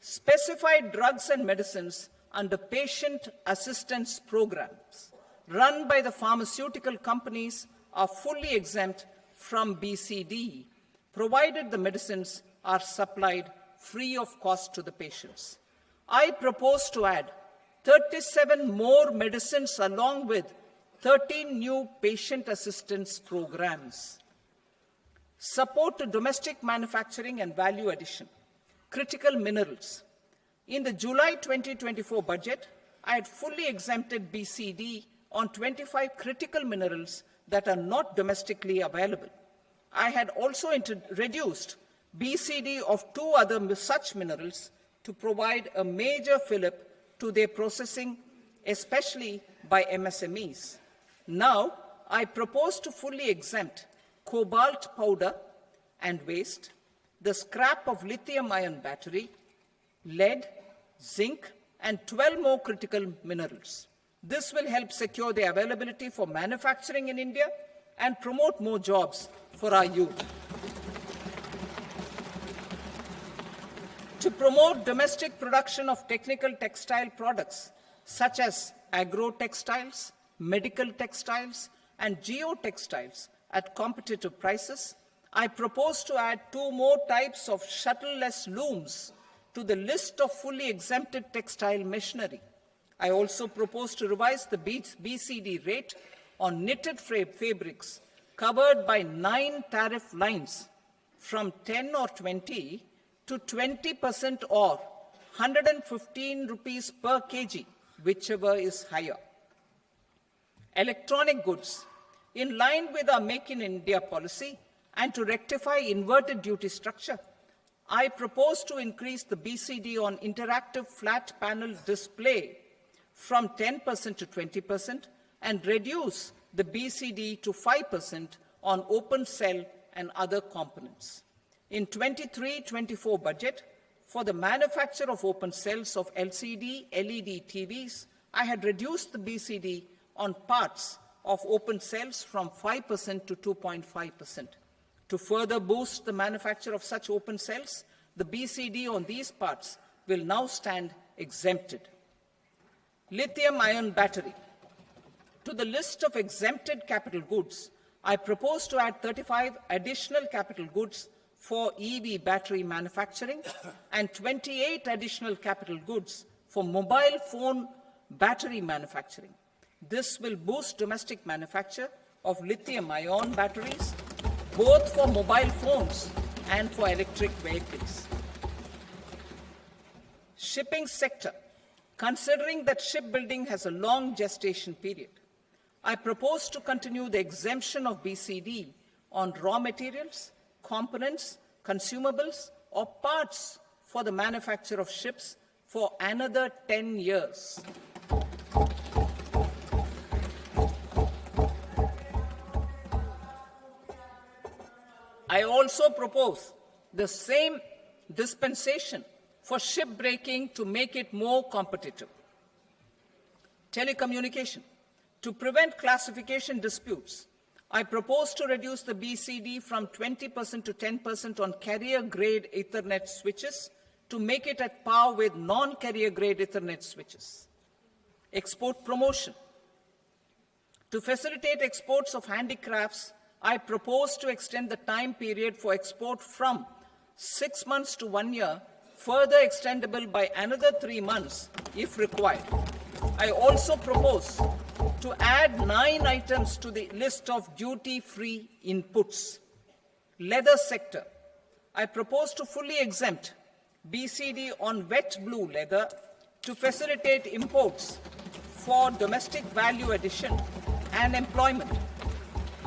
B: Specified drugs and medicines under patient assistance programs run by the pharmaceutical companies are fully exempt from BCD, provided the medicines are supplied free of cost to the patients. I propose to add 37 more medicines along with 13 new patient assistance programs. Support to domestic manufacturing and value addition. Critical minerals. In the July 2024 budget, I had fully exempted BCD on 25 critical minerals that are not domestically available. I had also reduced BCD of 2 other such minerals to provide a major fillip to their processing, especially by MSMEs. Now, I propose to fully exempt cobalt powder and waste, the scrap of lithium-ion battery, lead, zinc, and 12 more critical minerals. This will help secure their availability for manufacturing in India and promote more jobs for our youth. To promote domestic production of technical textile products such as agro-textiles, medical textiles, and geotextiles at competitive prices, I propose to add 2 more types of shuttle-less looms to the list of fully exempted textile machinery. I also propose to revise the BCD rate on knitted fabrics covered by 9 tariff lines from 10 or 20 to 20% or 115 rupees per kg, whichever is higher. Electronic goods. In line with our Make in India policy and to rectify inverted duty structure, I propose to increase the BCD on interactive flat panel display from 10% to 20% and reduce the BCD to 5% on open cell and other components. In 23-24 budget, for the manufacture of open cells of LCD, LED TVs, I had reduced the BCD on parts of open cells from 5% to 2.5%. To further boost the manufacture of such open cells, the BCD on these parts will now stand exempted. Lithium-ion battery. To the list of exempted capital goods, I propose to add 35 additional capital goods for EV battery manufacturing and 28 additional capital goods for mobile phone battery manufacturing. This will boost domestic manufacture of lithium-ion batteries, both for mobile phones and for electric vehicles. Shipping sector. Considering that shipbuilding has a long gestation period, I propose to continue the exemption of BCD on raw materials, components, consumables, or parts for the manufacture of ships for another 10 years. I also propose the same dispensation for shipbreaking to make it more competitive. Telecommunication. To prevent classification disputes, I propose to reduce the BCD from 20% to 10% on carrier-grade Ethernet switches to make it at par with non-carrier-grade Ethernet switches. Export promotion. To facilitate exports of handicrafts, I propose to extend the time period for export from 6 months to 1 year, further extendable by another 3 months if required. I also propose to add 9 items to the list of duty-free inputs. Leather sector. I propose to fully exempt BCD on wet blue leather to facilitate imports for domestic value addition and employment.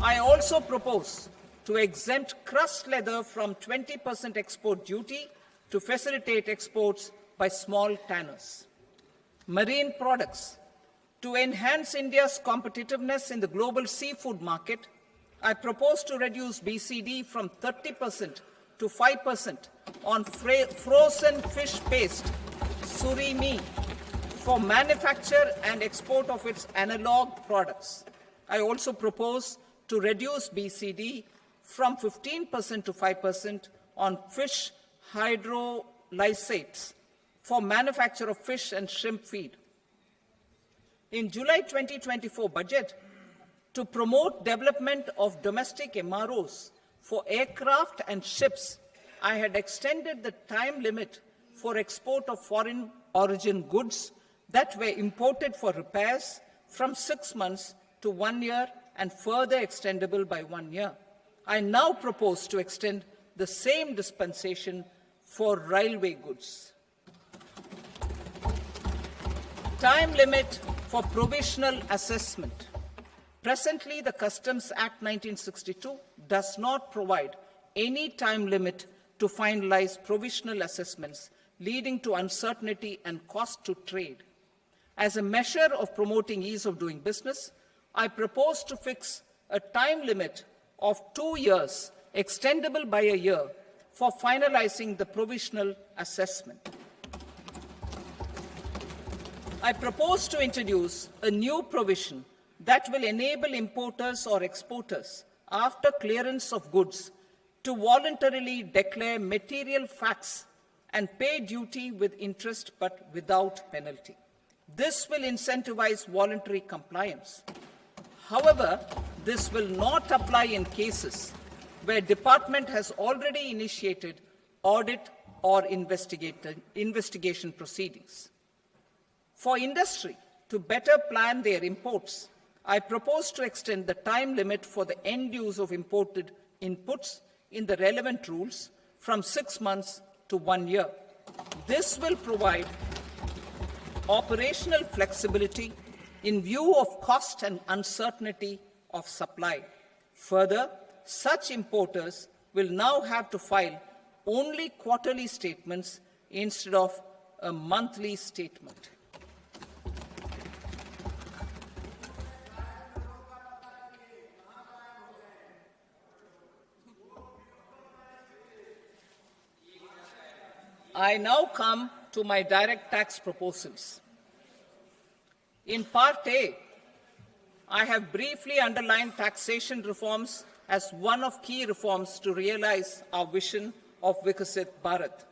B: I also propose to exempt crust leather from 20% export duty to facilitate exports by small tanners. Marine products. To enhance India's competitiveness in the global seafood market, I propose to reduce BCD from 30% to 5% on frozen fish paste, surimi, for manufacture and export of its analog products. I also propose to reduce BCD from 15% to 5% on fish hydrolysates for manufacture of fish and shrimp feed. In July 2024 budget, to promote development of domestic MROs for aircraft and ships, I had extended the time limit for export of foreign origin goods that were imported for repairs from 6 months to 1 year and further extendable by 1 year. I now propose to extend the same dispensation for railway goods. Time limit for provisional assessment. Presently, the Customs Act 1962 does not provide any time limit to finalize provisional assessments, leading to uncertainty and cost to trade. As a measure of promoting ease of doing business, I propose to fix a time limit of 2 years, extendable by a year, for finalizing the provisional assessment. I propose to introduce a new provision that will enable importers or exporters, after clearance of goods, to voluntarily declare material facts and pay duty with interest but without penalty. This will incentivize voluntary compliance. However, this will not apply in cases where department has already initiated audit or investigation proceedings. For industry to better plan their imports, I propose to extend the time limit for the end use of imported inputs in the relevant rules from 6 months to 1 year. This will provide operational flexibility in view of cost and uncertainty of supply. Further, such importers will now have to file only quarterly statements instead of a monthly statement. I now come to my direct tax proposals. In Part A, I have briefly underlined taxation reforms as one of key reforms to realize our vision of Vikasit Bharat.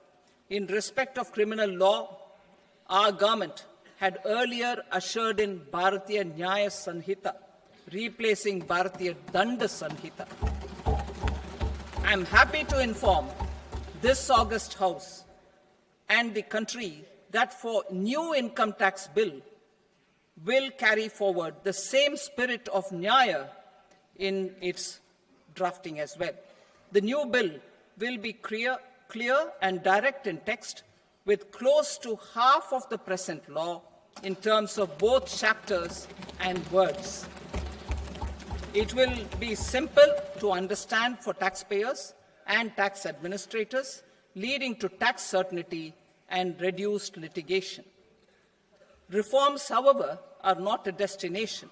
B: In respect of criminal law, our government had earlier ushered in Bharatiya Nyaya Sanhita, replacing Bharatiya Danda Sanhita. I am happy to inform this august House and the country that for new income tax bill will carry forward the same spirit of Nyaya in its drafting as well. The new bill will be clear and direct in text, with close to half of the present law in terms of both chapters and words. It will be simple to understand for taxpayers and tax administrators, leading to tax certainty and reduced litigation. Reforms, however, are not a destination.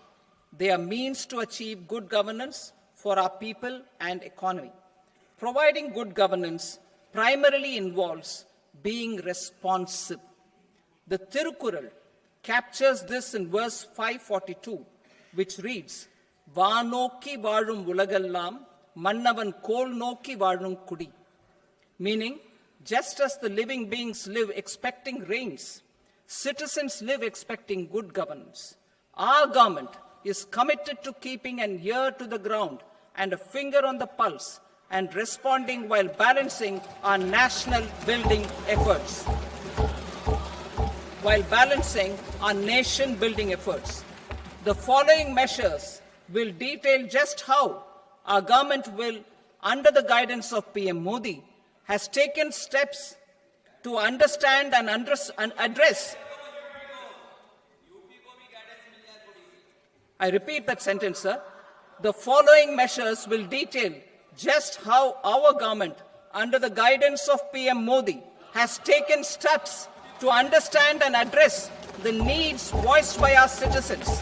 B: They are means to achieve good governance for our people and economy. Providing good governance primarily involves being responsive. The Tirukural captures this in verse 542, which reads, Vaanokki vaazhum ulagallam, mannavan kol nokki vaazhum kudi. Meaning, just as the living beings live expecting rains, citizens live expecting good governance. Our government is committed to keeping an ear to the ground and a finger on the pulse and responding while balancing our national building efforts. The following measures will detail just how our government will, under the guidance of PM Modi, has taken steps to understand and address. I repeat that sentence, sir. The following measures will detail just how our government, under the guidance of PM Modi, has taken steps to understand and address the needs voiced by our citizens.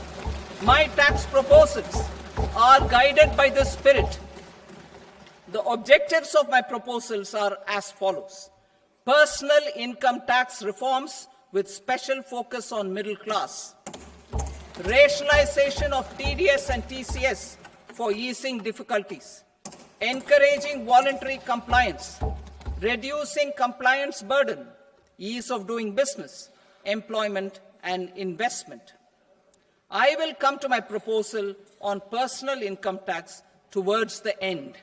B: My tax proposals are guided by this spirit. The objectives of my proposals are as follows. Personal income tax reforms with special focus on middle class. Rationalization of TDS and TCS for easing difficulties. Encouraging voluntary compliance. Reducing compliance burden. Ease of doing business, employment and investment. I will come to my proposal on personal income tax towards the end.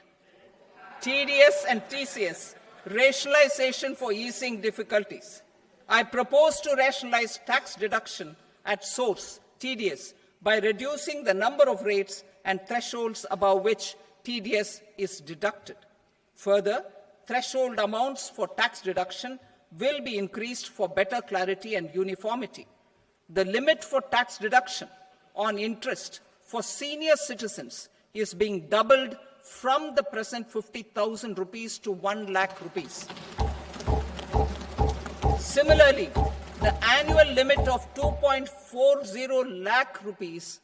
B: TDS and TCS, rationalization for easing difficulties. I propose to rationalize tax deduction at source, TDS, by reducing the number of rates and thresholds above which TDS is deducted. Further, threshold amounts for tax deduction will be increased for better clarity and uniformity. The limit for tax deduction on interest for senior citizens is being doubled from the present 50,000 rupees to 1 lakh rupees. Similarly, the annual limit of 2.40 lakh rupees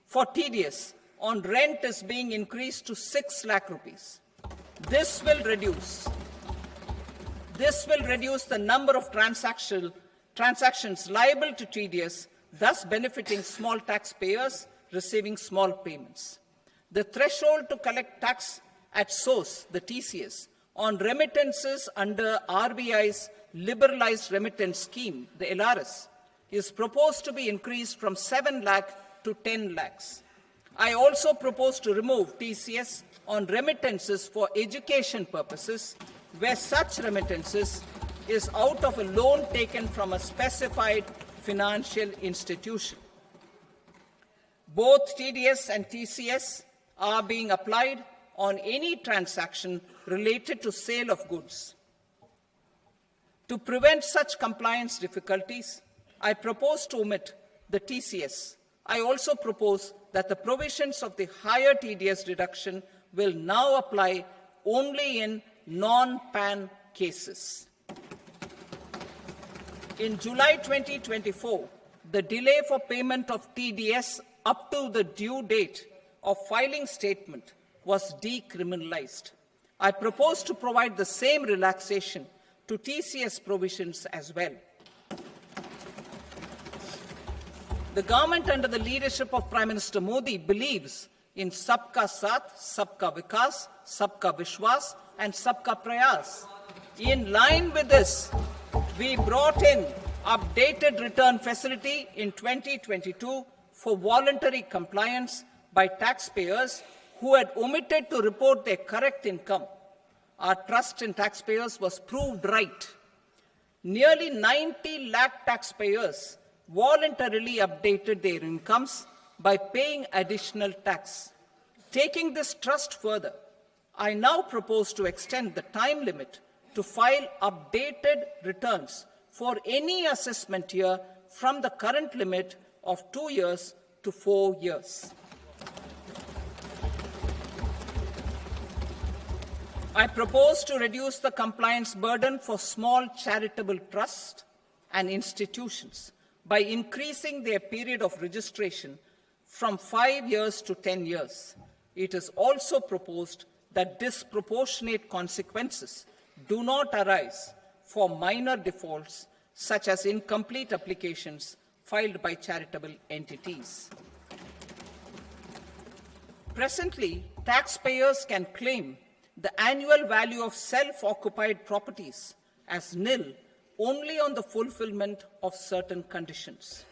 B: for TDS on rent is being increased to 6 lakh rupees. This will reduce the number of transactions liable to TDS, thus benefiting small taxpayers receiving small payments. The threshold to collect tax at source, the TCS, on remittances under RBI's liberalized remittance scheme, the LRS, is proposed to be increased from 7 lakh to 10 lakhs. I also propose to remove TCS on remittances for education purposes, where such remittances is out of a loan taken from a specified financial institution. Both TDS and TCS are being applied on any transaction related to sale of goods. To prevent such compliance difficulties, I propose to omit the TCS. I also propose that the provisions of the higher TDS deduction will now apply only in non-PAN cases. In July 2024, the delay for payment of TDS up to the due date of filing statement was decriminalized. I propose to provide the same relaxation to TCS provisions as well. The government under the leadership of Prime Minister Modi believes in Sabka Saath, Sabka Vikas, Sabka Vishwas, and Sabka Prayas. In line with this, we brought in updated return facility in 2022 for voluntary compliance by taxpayers who had omitted to report their correct income. Our trust in taxpayers was proved right. Nearly 90 lakh taxpayers voluntarily updated their incomes by paying additional tax. Taking this trust further, I now propose to extend the time limit to file updated returns for any assessment year from the current limit of 2 years to 4 years. I propose to reduce the compliance burden for small charitable trusts and institutions by increasing their period of registration from 5 years to 10 years. It is also proposed that disproportionate consequences do not arise for minor defaults such as incomplete applications filed by charitable entities. Presently, taxpayers can claim the annual value of self-occupied properties as nil only on the fulfillment of certain conditions.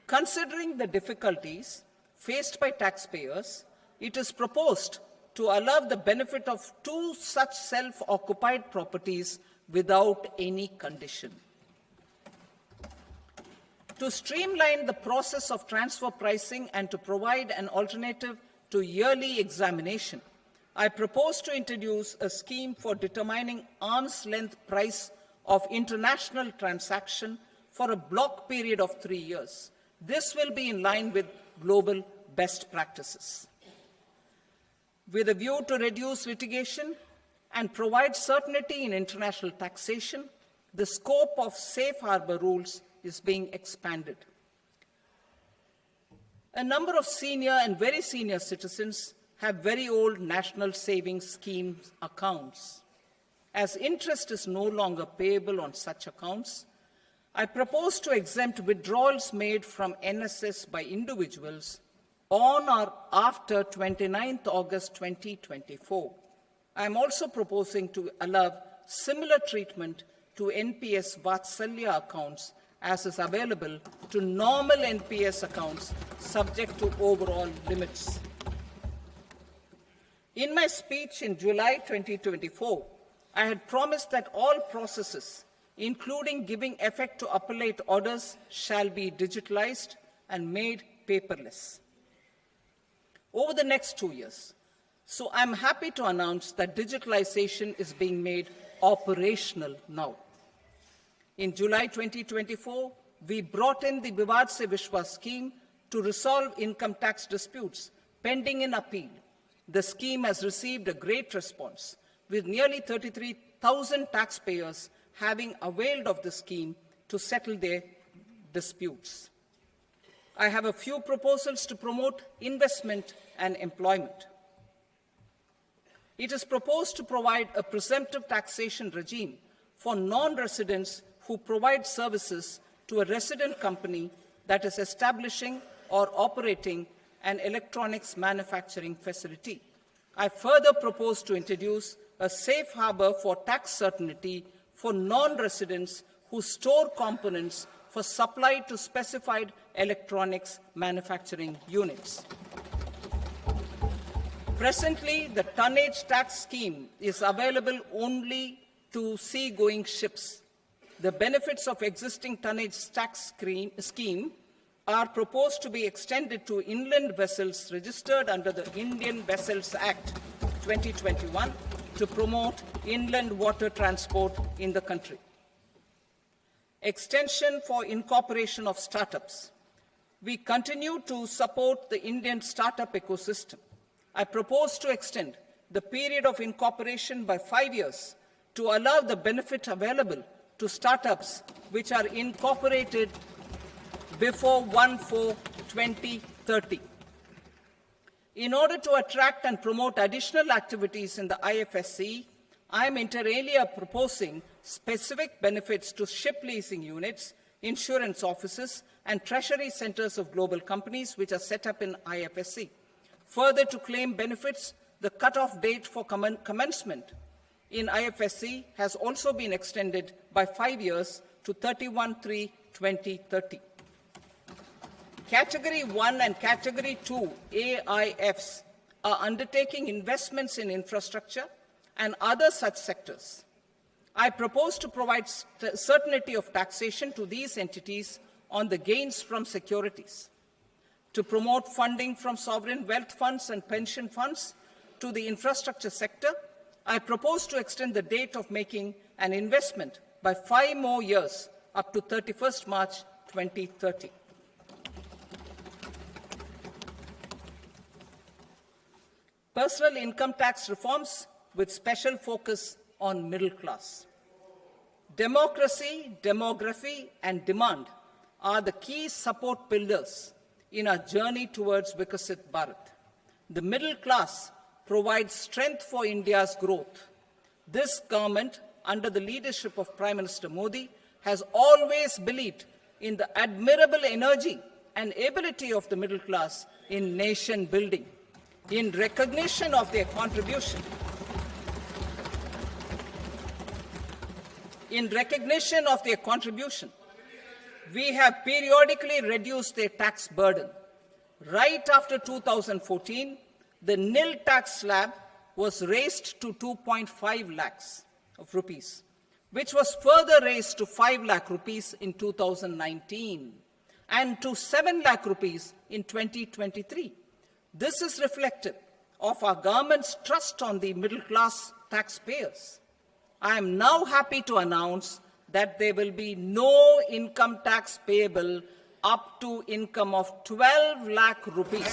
B: Considering the difficulties faced by taxpayers, it is proposed to allow the benefit of 2 such self-occupied properties without any condition. To streamline the process of transfer pricing and to provide an alternative to yearly examination, I propose to introduce a scheme for determining arm's length price of international transaction for a block period of 3 years. This will be in line with global best practices. With a view to reduce litigation and provide certainty in international taxation, the scope of safe harbor rules is being expanded. A number of senior and very senior citizens have very old national savings scheme accounts. As interest is no longer payable on such accounts, I propose to exempt withdrawals made from NSS by individuals on or after 29th August 2024. I am also proposing to allow similar treatment to NPS Vatsalya accounts as is available to normal NPS accounts subject to overall limits. In my speech in July 2024, I had promised that all processes, including giving effect to appellate orders, shall be digitalized and made paperless over the next 2 years. So I'm happy to announce that digitalization is being made operational now. In July 2024, we brought in the Vivad Se Vishwas scheme to resolve income tax disputes pending in appeal. The scheme has received a great response, with nearly 33,000 taxpayers having availed of the scheme to settle their disputes. I have a few proposals to promote investment and employment. It is proposed to provide a presumptive taxation regime for non-residents who provide services to a resident company that is establishing or operating an electronics manufacturing facility. I further propose to introduce a safe harbor for tax certainty for non-residents who store components for supply to specified electronics manufacturing units. Presently, the tonnage tax scheme is available only to sea-going ships. The benefits of existing tonnage tax scheme are proposed to be extended to inland vessels registered under the Indian Vessels Act 2021 to promote inland water transport in the country. Extension for incorporation of startups. We continue to support the Indian startup ecosystem. I propose to extend the period of incorporation by 5 years to allow the benefit available to startups which are incorporated before 1/4/2030. In order to attract and promote additional activities in the IFSC, I am inter alia proposing specific benefits to ship leasing units, insurance offices, and treasury centers of global companies which are set up in IFSC. Further, to claim benefits, the cutoff date for commencement in IFSC has also been extended by 5 years to 31/3/2030. Category 1 and Category 2 AIFs are undertaking investments in infrastructure and other such sectors. I propose to provide certainty of taxation to these entities on the gains from securities, to promote funding from sovereign wealth funds and pension funds to the infrastructure sector. I propose to extend the date of making an investment by 5 more years up to 31st March 2030. Personal income tax reforms with special focus on middle class. Democracy, demography, and demand are the key support pillars in our journey towards Vikasit Bharat. The middle class provides strength for India's growth. This government, under the leadership of Prime Minister Modi, has always believed in the admirable energy and ability of the middle class in nation building. In recognition of their contribution, we have periodically reduced their tax burden. Right after 2014, the nil tax slab was raised to 2.5 lakhs of rupees, which was further raised to 5 lakh rupees in 2019 and to 7 lakh rupees in 2023. This is reflective of our government's trust on the middle class taxpayers. I am now happy to announce that there will be no income tax payable up to income of 12 lakh rupees.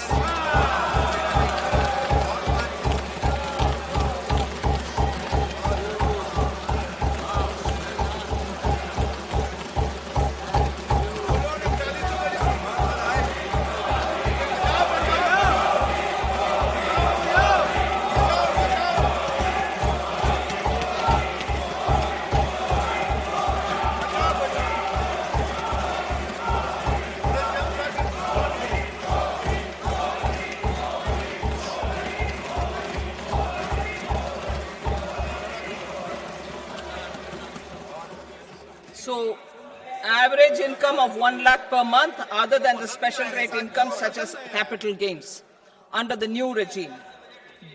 B: So, average income of 1 lakh per month, other than the special rate income such as capital gains, under the new regime.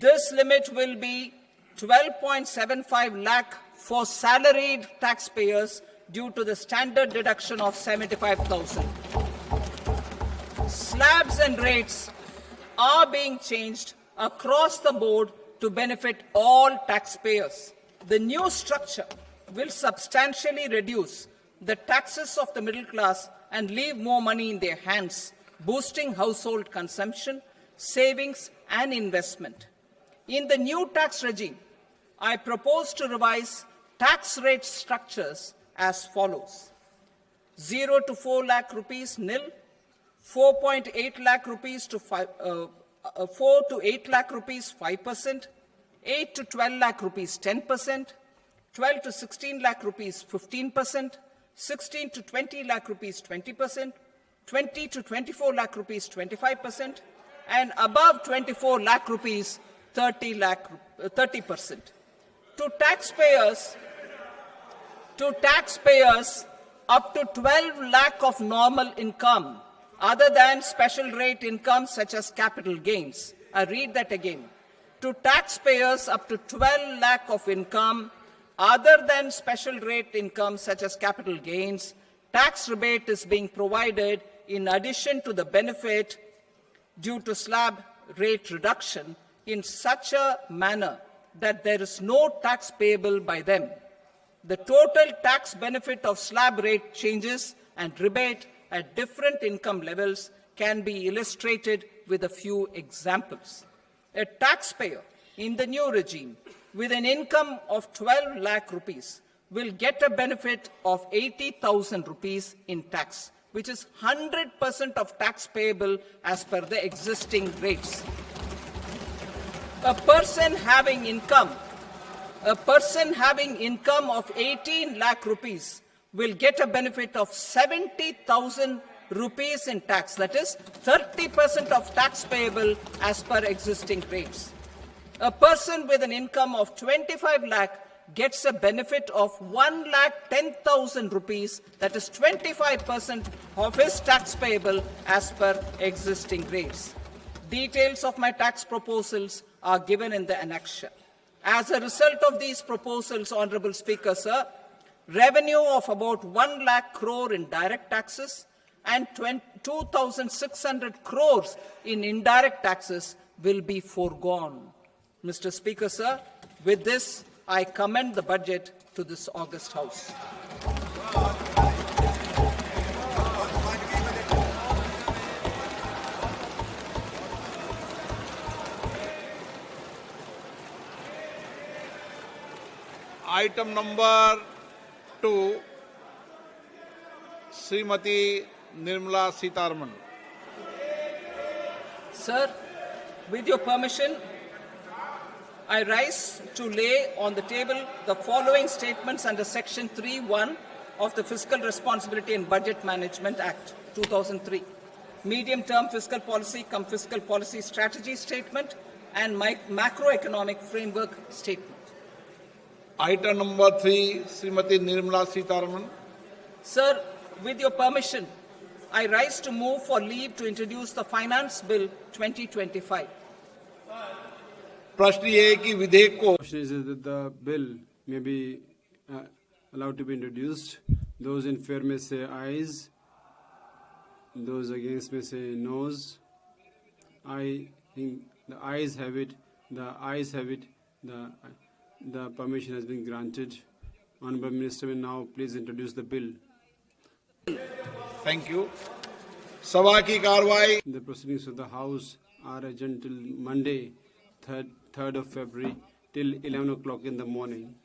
B: This limit will be 12.75 lakh for salaried taxpayers due to the standard deduction of 75,000. Slabs and rates are being changed across the board to benefit all taxpayers. The new structure will substantially reduce the taxes of the middle class and leave more money in their hands, boosting household consumption, savings, and investment. In the new tax regime, I propose to revise tax rate structures as follows: 0 to 4 lakh rupees nil, 4.8 lakh rupees to 4 to 8 lakh rupees 5%, 8 to 12 lakh rupees 10%, 12 to 16 lakh rupees 15%, 16 to 20 lakh rupees 20%, 20 to 24 lakh rupees 25%, and above 24 lakh rupees 30%. To taxpayers up to 12 lakh of normal income, other than special rate income such as capital gains. I read that again. To taxpayers up to 12 lakh of income, other than special rate income such as capital gains, tax rebate is being provided in addition to the benefit due to slab rate reduction in such a manner that there is no tax payable by them. The total tax benefit of slab rate changes and rebate at different income levels can be illustrated with a few examples. A taxpayer in the new regime with an income of 12 lakh rupees will get a benefit of 80,000 rupees in tax, which is 100% of tax payable as per the existing rates. A person having income of 18 lakh rupees will get a benefit of 70,000 rupees in tax, that is 30% of tax payable as per existing rates. A person with an income of 25 lakh gets a benefit of 1,10,000 rupees, that is 25% of his tax payable as per existing rates. Details of my tax proposals are given in the annexure. As a result of these proposals, Honorable Speaker, sir, revenue of about 1 lakh crore in direct taxes and 2,600 crores in indirect taxes will be foregone. Mr. Speaker, sir, with this, I commend the budget to this august House.
C: Item number 2, Srimati Nirmala Sitaraman.
B: Sir, with your permission, I rise to lay on the table the following statements under Section 3(1) of the Fiscal Responsibility and Budget Management Act, 2003. Medium-term fiscal policy cum fiscal policy strategy statement and macroeconomic framework statement.
C: Item number 3, Srimati Nirmala Sitaraman.
B: Sir, with your permission, I rise to move for leave to introduce the Finance Bill 2025.
C: प्रश्न ये है कि विधेयक को
D: Question is that the bill may be allowed to be introduced. Those in favor may say ayes. Those against may say noes. I think the ayes have it. The ayes have it. The permission has been granted. Honorable Minister will now please introduce the bill.
C: Thank you. सभा की कार्रवाई
D: The proceedings of the House are adjourned till Monday, 3rd of February, till 11 o'clock in the morning.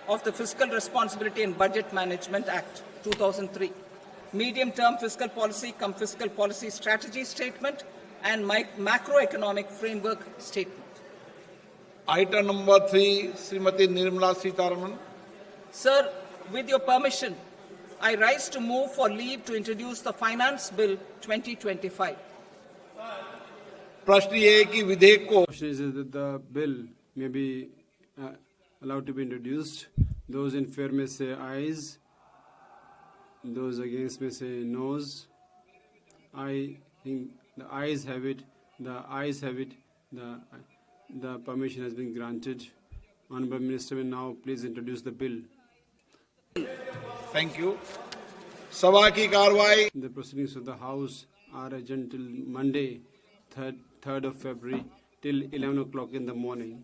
B: Of the Fiscal Responsibility and Budget Management Act, 2003. Medium-term fiscal policy cum fiscal policy strategy statement and macroeconomic framework statement.
C: Item number 3, Srimati Nirmala Sitaraman.
B: Sir, with your permission, I rise to move for leave to introduce the Finance Bill 2025.
C: प्रश्न ये है कि विधेयक को
D: Question is that the bill may be allowed to be introduced. Those in favor may say ayes. Those against may say noes. I think the ayes have it. The ayes have it. The permission has been granted. Honorable Minister will now please introduce the bill.
C: Thank you. सभा की कार्रवाई
D: The proceedings of the House are adjourned till Monday, 3rd of February, till 11 o'clock in the morning.